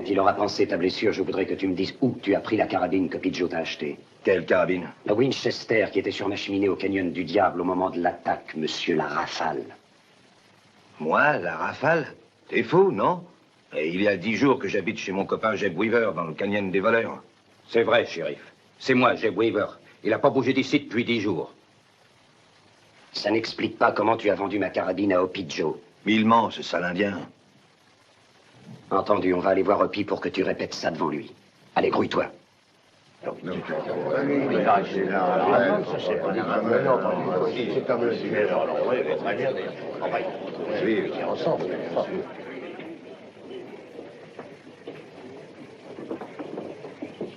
Quand il aura pansé ta blessure, je voudrais que tu me dises où tu as pris la carabine que Pidgeot t'a achetée. Quelle carabine? La Winchester qui était sur ma cheminée au canyon du Diable au moment de l'attaque, monsieur la Rafale. Moi, la Rafale? T'es fou, non? Et il y a 10 jours que j'habite chez mon copain Jeb Weaver, dans le canyon des voleurs. C'est vrai, shérif. C'est moi, Jeb Weaver. Il n'a pas bougé d'ici depuis 10 jours. Ça n'explique pas comment tu as vendu ma carabine à Opie Joe. Il ment, ce sale indien. Entendu, on va aller voir Opie pour que tu répètes ça devant lui. Allez, grouille-toi.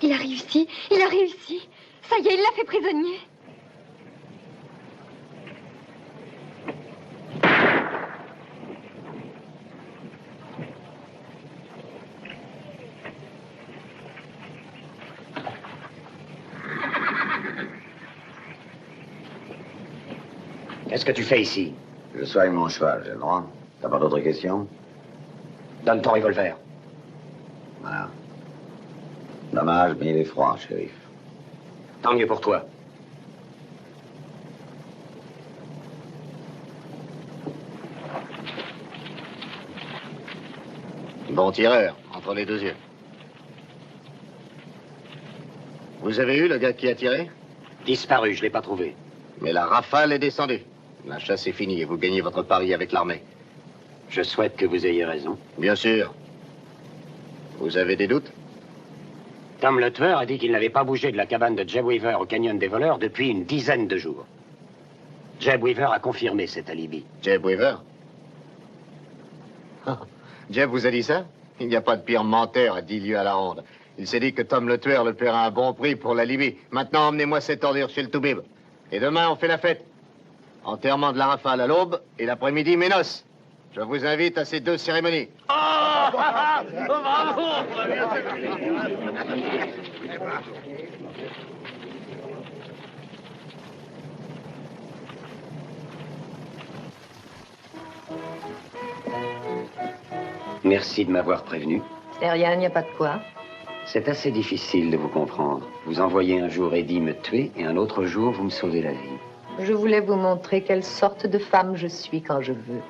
Il a réussi, il a réussi. Ça y est, il l'a fait prisonnier. Qu'est-ce que tu fais ici? Je soigne mon cheval, j'ai le droit. T'as pas d'autres questions? Donne ton revolver. Voilà. Dommage, mais il est froid, shérif. Tant mieux pour toi. Bon tireur, entre les deux yeux. Vous avez eu le gars qui a tiré? Disparu, je l'ai pas trouvé. Mais la rafale est descendue. La chasse est finie et vous gagnez votre pari avec l'armée. Je souhaite que vous ayez raison. Bien sûr. Vous avez des doutes? Tom le tueur a dit qu'il n'avait pas bougé de la cabane de Jeb Weaver au canyon des voleurs depuis une dizaine de jours. Jeb Weaver a confirmé cet alibi. Jeb Weaver? Jeb vous a dit ça? Il n'y a pas de pire menteur à 10 lieues à la ronde. Il s'est dit que Tom le tueur le paiera un bon prix pour l'alibi. Maintenant, emmenez-moi cette ordure chez le Toubib. Et demain, on fait la fête. Enterrement de la rafale à l'aube et l'après-midi, mes noces. Je vous invite à ces deux cérémonies. Bravo! Merci de m'avoir prévenu. C'est rien, il n'y a pas de quoi. C'est assez difficile de vous comprendre. Vous envoyez un jour Eddie me tuer et un autre jour, vous me sauvez la vie. Je voulais vous montrer quelle sorte de femme je suis quand je veux.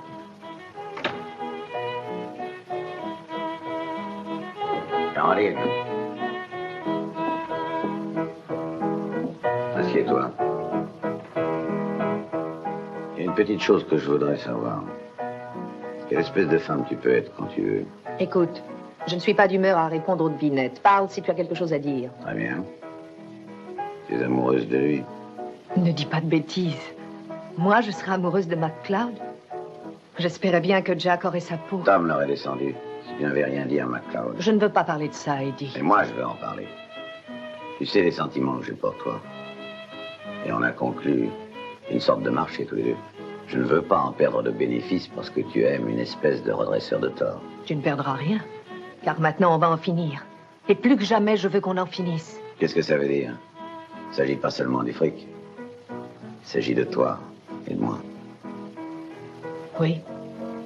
Caroline. Assieds-toi. Il y a une petite chose que je voudrais savoir. Quelle espèce de femme tu peux être quand tu veux? Écoute, je ne suis pas d'humeur à répondre aux devinettes. Parle si tu as quelque chose à dire. Très bien. Tu es amoureuse de lui? Ne dis pas de bêtises. Moi, je serai amoureuse de MacLeod. J'espérais bien que Jack aurait sa peau. Tom l'aurait descendu. Si tu n'avais rien dit à MacLeod. Je ne veux pas parler de ça, Eddie. Et moi, je veux en parler. Tu sais les sentiments que j'ai pour toi. Et on a conclu une sorte de marché tous les deux. Je ne veux pas en perdre de bénéfice parce que tu aimes une espèce de redresseur de tort. Tu ne perdras rien. Car maintenant, on va en finir. Et plus que jamais, je veux qu'on en finisse. Qu'est-ce que ça veut dire? Il ne s'agit pas seulement du fric. Il s'agit de toi et de moi. Oui,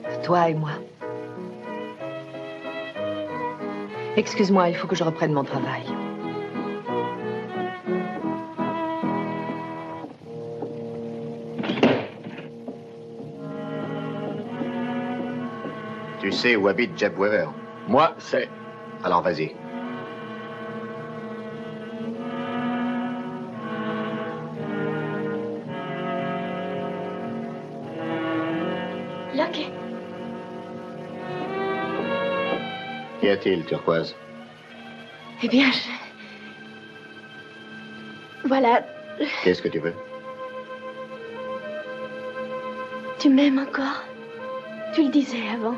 de toi et moi. Excuse-moi, il faut que je reprenne mon travail. Tu sais où habite Jeb Weaver? Moi, c'est... Alors, vas-y. Locke. Qu'y a-t-il, Turquoise? Eh bien, Voilà. Qu'est-ce que tu veux? Tu m'aimes encore? Tu le disais avant.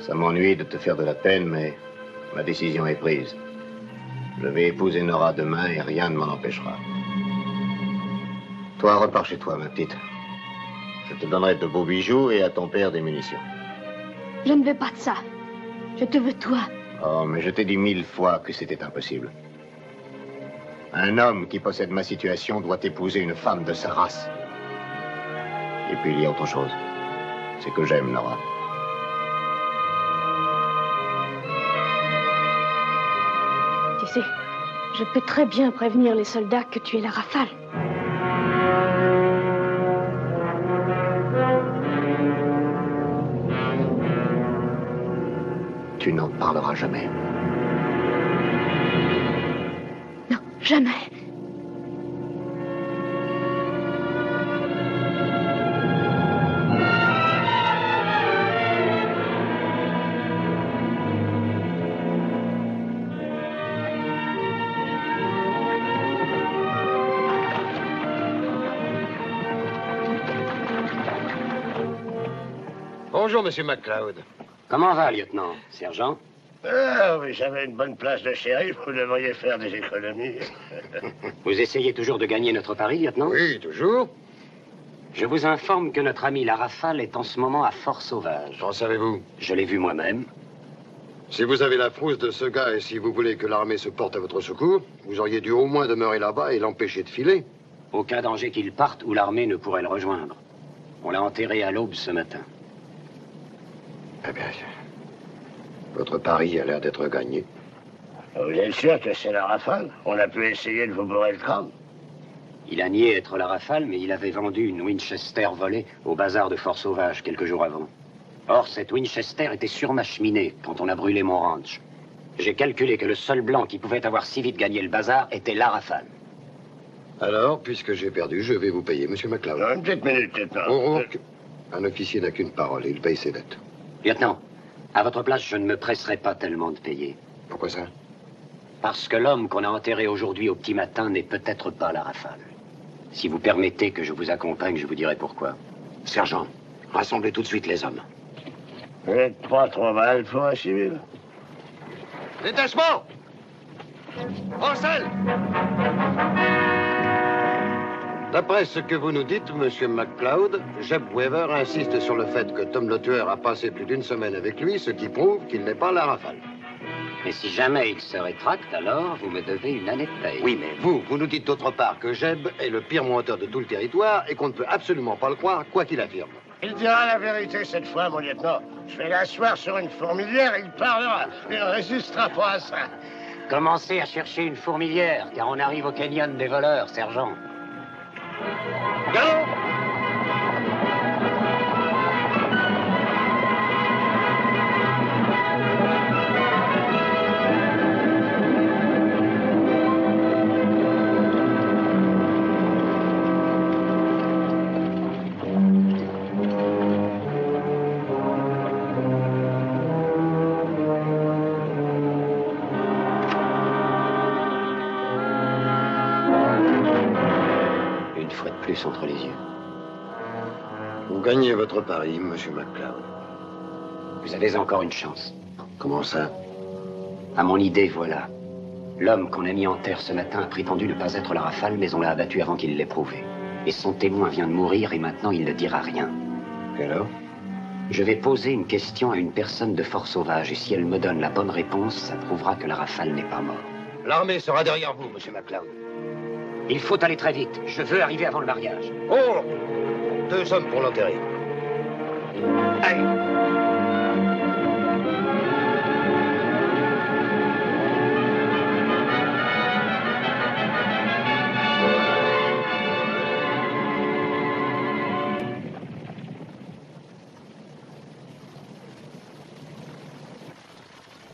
Ça m'ennuie de te faire de la peine, mais ma décision est prise. Je vais épouser Nora demain et rien ne m'en empêchera. Toi, repars chez toi, ma petite. Je te donnerai de beaux bijoux et à ton père des munitions. Je ne veux pas de ça. Je te veux toi. Oh, mais je t'ai dit 1000 fois que c'était impossible. Un homme qui possède ma situation doit épouser une femme de sa race. Et puis il y a autre chose. C'est que j'aime Nora. Je peux très bien prévenir les soldats que tu es la Rafale. Tu n'en parleras jamais. Non, jamais. Bonjour, monsieur MacLeod. Comment va, lieutenant? Sergent? Ah, vous avez une bonne place de shérif, vous devriez faire des économies. Vous essayez toujours de gagner notre pari, lieutenant? Oui, toujours. Je vous informe que notre ami la Rafale est en ce moment à Fort-Sauvage. Qu'en savez-vous? Je l'ai vu moi-même. Si vous avez la frousse de ce gars et si vous voulez que l'armée se porte à votre secours, vous auriez dû au moins demeurer là-bas et l'empêcher de filer. Aucun danger qu'il parte où l'armée ne pourrait le rejoindre. On l'a enterré à l'aube ce matin. Eh bien, votre pari a l'air d'être gagné. Vous êtes sûr que c'est la Rafale? On a pu essayer de vous bourrer le crâne. Il a nié être la Rafale, mais il avait vendu une Winchester volée au bazar de Fort-Sauvage quelques jours avant. Or, cette Winchester était sur ma cheminée quand on a brûlé mon ranch. J'ai calculé que le seul blanc qui pouvait avoir si vite gagné le bazar était la Rafale. Alors, puisque j'ai perdu, je vais vous payer, monsieur MacLeod. Une petite minute, lieutenant. O'Rourke, un officier n'a qu'une parole, il paye ses dettes. Lieutenant, à votre place, je ne me presserai pas tellement de payer. Pourquoi ça? Parce que l'homme qu'on a enterré aujourd'hui au petit matin n'est peut-être pas la Rafale. Si vous permettez que je vous accompagne, je vous dirai pourquoi. Sergent, rassemblez tout de suite les hommes. Vous n'êtes pas trop mal pour un civil. Détachement! En selle! D'après ce que vous nous dites, monsieur MacLeod, Jeb Weaver insiste sur le fait que Tom le tueur a passé plus d'une semaine avec lui, ce qui prouve qu'il n'est pas la Rafale. Et si jamais il se rétracte, alors vous me devez une année de paye. Oui, mais vous nous dites d'autre part que Jeb est le pire menteur de tout le territoire et qu'on ne peut absolument pas le croire, quoi qu'il affirme. Il dira la vérité cette fois, mon lieutenant. Je vais l'asseoir sur une fourmilière et il parlera. Il ne résistera pas à ça. Commencez à chercher une fourmilière, car on arrive au canyon des voleurs, sergent. Galop! Plus entre les yeux. Vous gagnez votre pari, monsieur MacLeod. Vous avez encore une chance. Comment ça? À mon idée, voilà. L'homme qu'on a mis en terre ce matin a prétendu ne pas être la Rafale, mais on l'a abattu avant qu'il l'ait prouvé. Et son témoin vient de mourir et maintenant il ne dira rien. Et alors? Je vais poser une question à une personne de Fort-Sauvage et si elle me donne la bonne réponse, ça prouvera que la Rafale n'est pas morte. L'armée sera derrière vous, monsieur MacLeod. Il faut aller très vite. Je veux arriver avant le mariage. Oh! 2 hommes pour l'enterrer. Allez!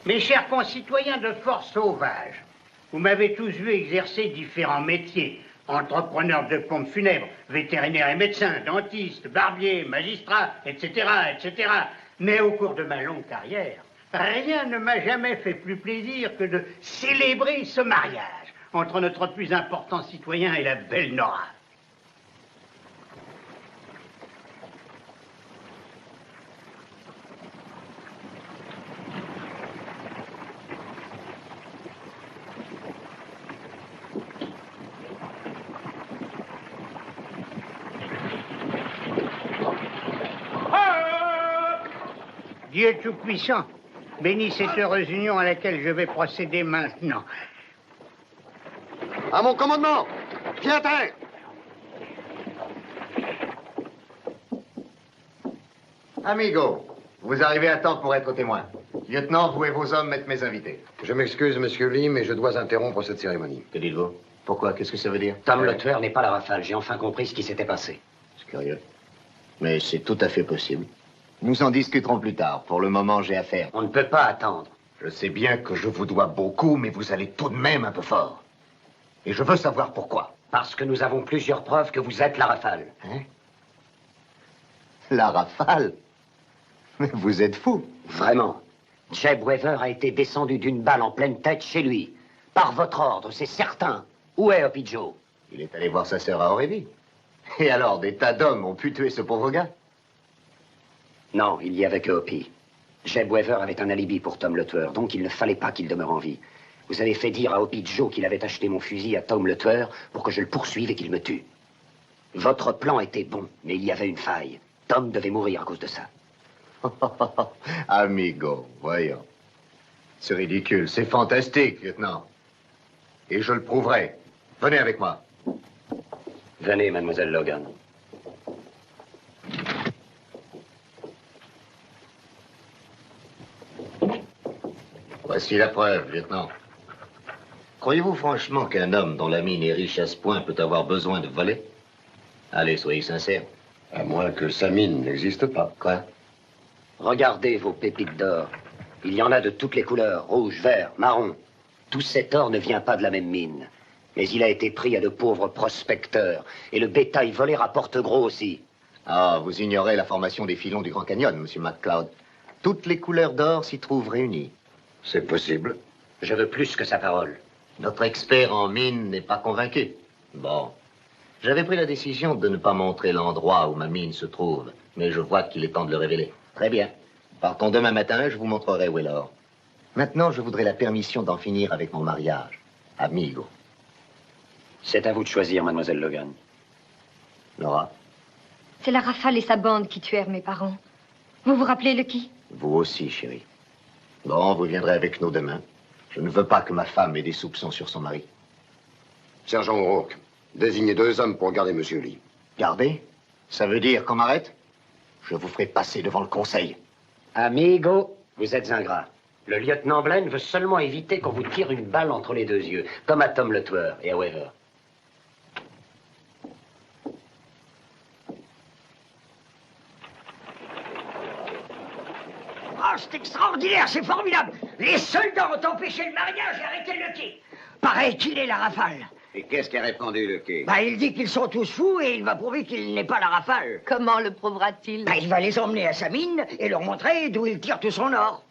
Mes chers concitoyens de Fort-Sauvage, vous m'avez tous vu exercer différents métiers. Entrepreneur de pompes funèbres, vétérinaire et médecin, dentiste, barbier, magistrat, etc., etc. Mais au cours de ma longue carrière, rien ne m'a jamais fait plus plaisir que de célébrer ce mariage entre notre plus important citoyen et la belle Nora. Dieu Tout-Puissant, bénis cette heureuse union à laquelle je vais procéder maintenant. À mon commandement! Pied à terre! Amigo, vous arrivez à temps pour être témoin. Lieutenant, vous et vos hommes êtes mes invités. Je m'excuse, monsieur Lee, mais je dois interrompre cette cérémonie. Que dites-vous? Pourquoi? Qu'est-ce que ça veut dire? Tom le tueur n'est pas la Rafale. J'ai enfin compris ce qui s'était passé. C'est curieux. Mais c'est tout à fait possible. Nous en discuterons plus tard. Pour le moment, j'ai affaire. On ne peut pas attendre. Je sais bien que je vous dois beaucoup, mais vous allez tout de même un peu fort. Et je veux savoir pourquoi. Parce que nous avons plusieurs preuves que vous êtes la Rafale. Hein? La Rafale? Mais vous êtes fou. Vraiment. Jeb Weaver a été descendu d'une balle en pleine tête chez lui. Par votre ordre, c'est certain. Où est Hoppy Joe? Il est allé voir sa sœur à Aurélie. Et alors, des tas d'hommes ont pu tuer ce pauvre gars? Non, il y avait que Hoppy. Jeb Weaver avait un alibi pour Tom le tueur, donc il ne fallait pas qu'il demeure en vie. Vous avez fait dire à Hoppy Joe qu'il avait acheté mon fusil à Tom le tueur pour que je le poursuive et qu'il me tue. Votre plan était bon, mais il y avait une faille. Tom devait mourir à cause de ça. Amigo, voyons. C'est ridicule, c'est fantastique, lieutenant. Et je le prouverai. Venez avec moi. Venez, mademoiselle Logan. Voici la preuve, lieutenant. Croyez-vous franchement qu'un homme dont la mine est riche à ce point peut avoir besoin de voler? Allez, soyez sincères. À moins que sa mine n'existe pas. Quoi? Regardez vos pépites d'or. Il y en a de toutes les couleurs, rouge, vert, marron. Tout cet or ne vient pas de la même mine. Mais il a été pris à de pauvres prospecteurs. Et le bétail volé rapporte gros aussi. Ah, vous ignorez la formation des filons du Grand Canyon, monsieur McCloud. Toutes les couleurs d'or s'y trouvent réunies. C'est possible. Je veux plus que sa parole. Notre expert en mine n'est pas convaincu. Bon. J'avais pris la décision de ne pas montrer l'endroit où ma mine se trouve, mais je vois qu'il est temps de le révéler. Très bien. Partons demain matin, je vous montrerai où est l'or. Maintenant, je voudrais la permission d'en finir avec mon mariage. Amigo. C'est à vous de choisir, mademoiselle Logan. Laura? C'est la Rafale et sa bande qui tuèrent mes parents. Vous vous rappelez Lucky? Vous aussi, chérie. Bon, vous viendrez avec nous demain. Je ne veux pas que ma femme ait des soupçons sur son mari. Sergent O'Rourke, désignez 2 hommes pour garder monsieur Lee. Garder? Ça veut dire qu'on m'arrête? Je vous ferai passer devant le conseil. Amigo, vous êtes ingrat. Le lieutenant Blaine veut seulement éviter qu'on vous tire une balle entre les 2 yeux, comme à Tom le tueur et à Weaver. Oh, c'est extraordinaire, c'est formidable. Les soldats ont empêché le mariage et arrêté le Lucky. Pareil qu'il est la Rafale. Et qu'est-ce qu'a répondu Lucky? Bah, il dit qu'ils sont tous fous et il va prouver qu'il n'est pas la Rafale. Comment le prouvera-t-il? Bah, il va les emmener à sa mine et leur montrer d'où il tire tout son or.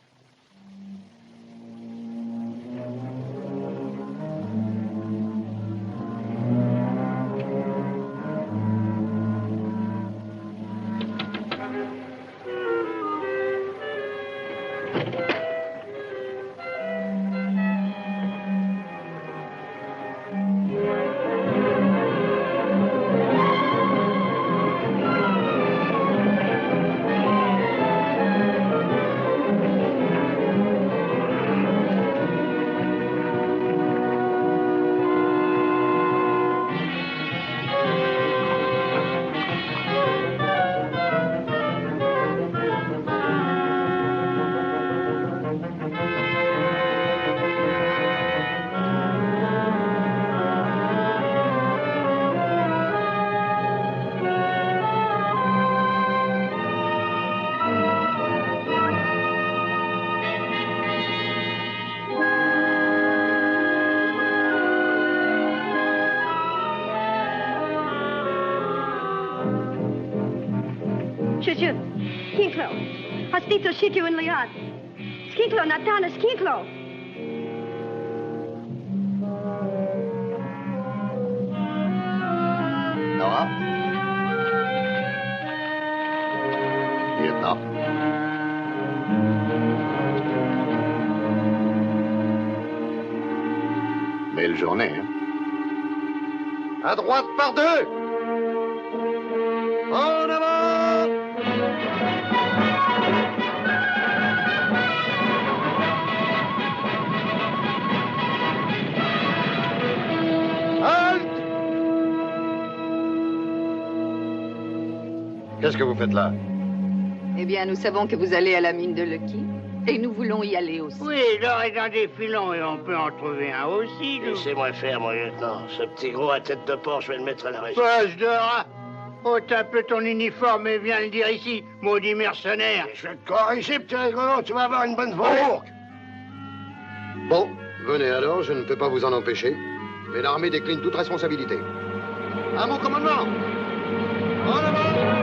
Shushu, Skinklo, Hostito Shitu and Liad. Skinklo, Natana, Skinklo. Nora? Lieutenant. Belle journée, hein? À droite par 2. En avant! Halte! Qu'est-ce que vous faites là? Eh bien, nous savons que vous allez à la mine de Lucky. Et nous voulons y aller aussi. Oui, l'or est dans des filons et on peut en trouver un aussi, nous. Laissez-moi faire, mon lieutenant. Ce petit gros à tête de porc, je vais le mettre à la régie. Poche de rat. Ôte un peu ton uniforme et viens le dire ici, maudit mercenaire. Je vais te corriger, petit rigolo, tu vas avoir une bonne voix. Bon, venez alors, je ne peux pas vous en empêcher. Mais l'armée décline toute responsabilité. À mon commandement! En avant!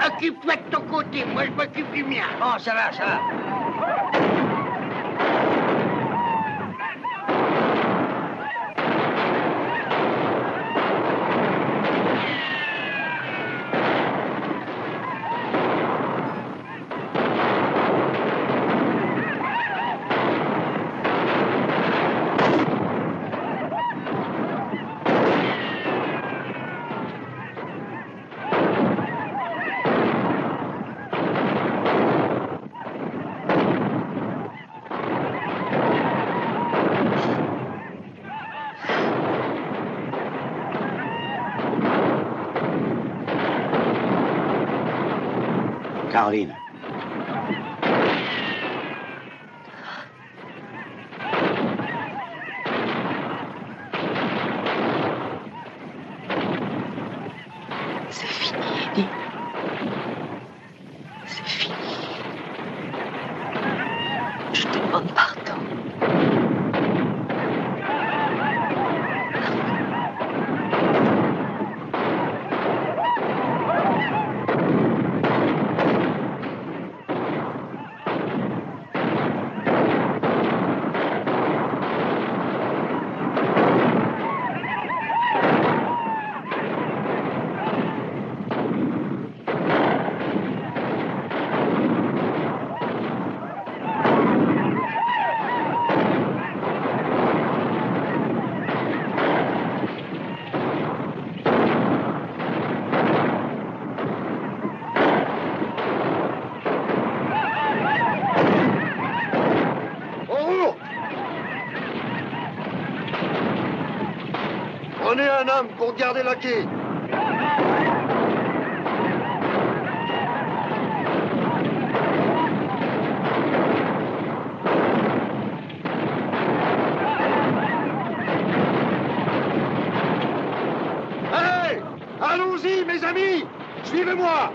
Occupe-toi de ton côté, moi je m'occupe du mien. Bon, ça va, ça va. Caroline. C'est fini, Eddie. C'est fini. Je te demande pardon. Prenez un homme pour garder le quai. Allez, allons-y, mes amis. Suivez-moi.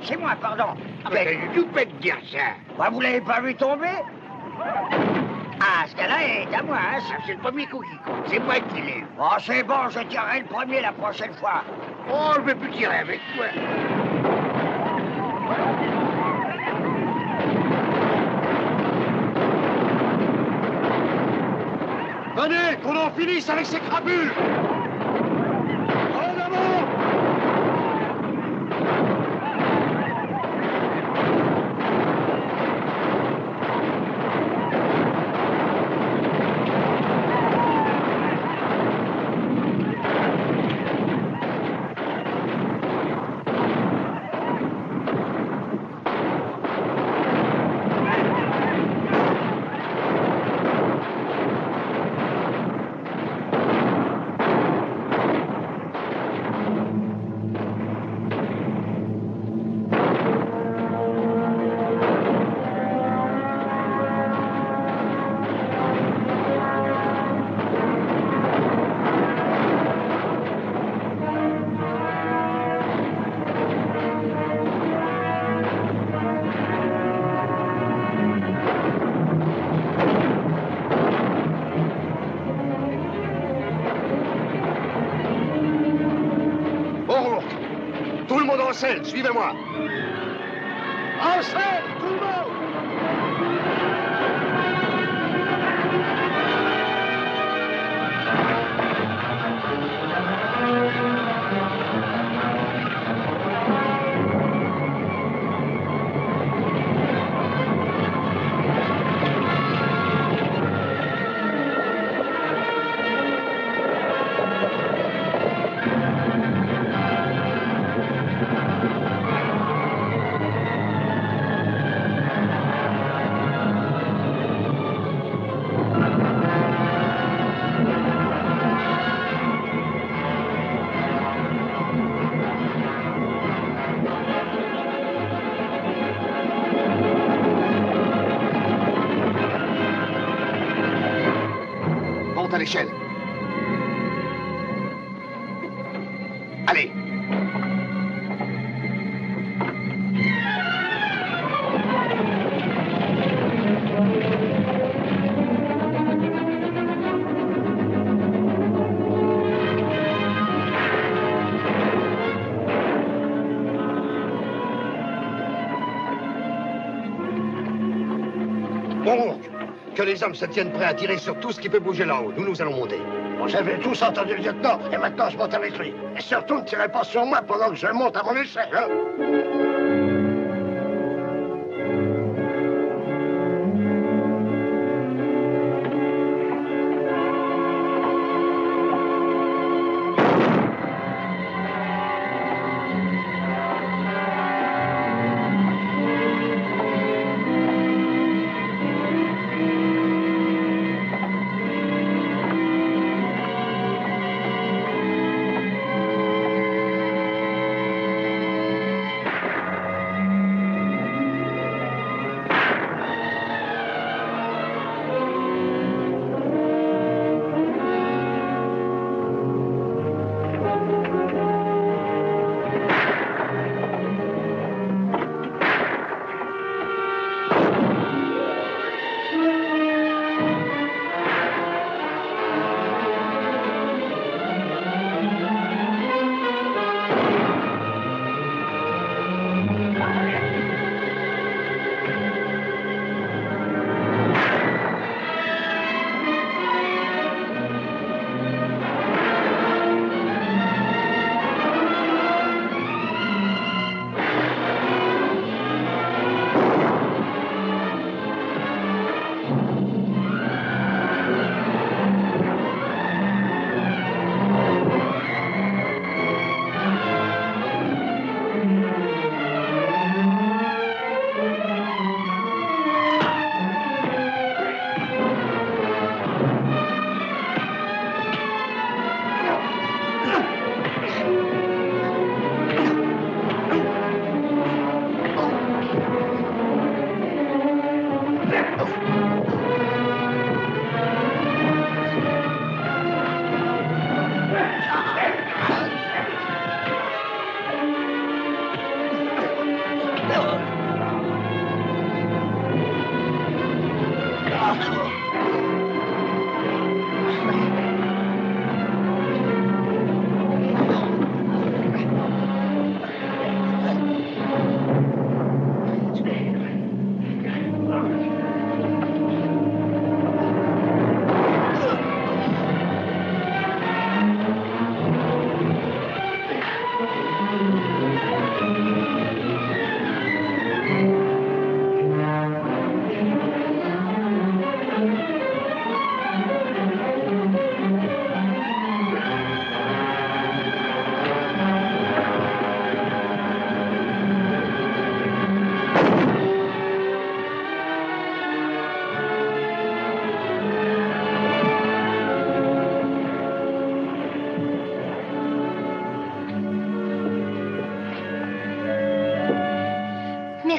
C'est moi, pardon. Ah, mais t'as du tout pas de dire ça. Bah, vous l'avez pas vu tomber? Ah, ce cas-là est à moi, hein. C'est le premier coup qui compte. C'est moi qui l'ai. Oh, c'est bon, je tirerai le premier la prochaine fois. Oh, je vais plus tirer avec toi. Venez, qu'on en finisse avec ces crapules. En avant. Tout le monde en selle, suivez-moi. En selle, tout le monde. Monte à l'échelle. Allez. Bon, que les hommes se tiennent prêts à tirer sur tout ce qui peut bouger là-haut. Nous allons monter. Vous avez tous entendu le lieutenant, et maintenant je monte avec lui. Et surtout, ne tirez pas sur moi pendant que je monte à mon échelle, hein.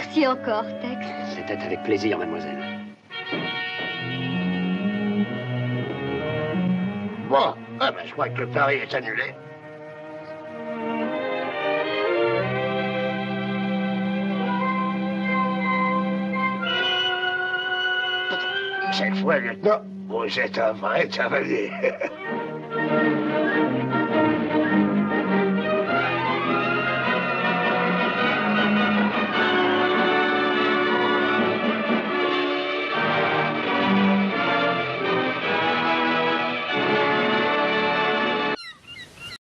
Merci encore, Tex. C'était avec plaisir, mademoiselle. Bon, je crois que le pari est annulé. Cette fois, lieutenant, vous êtes un vrai cavalier.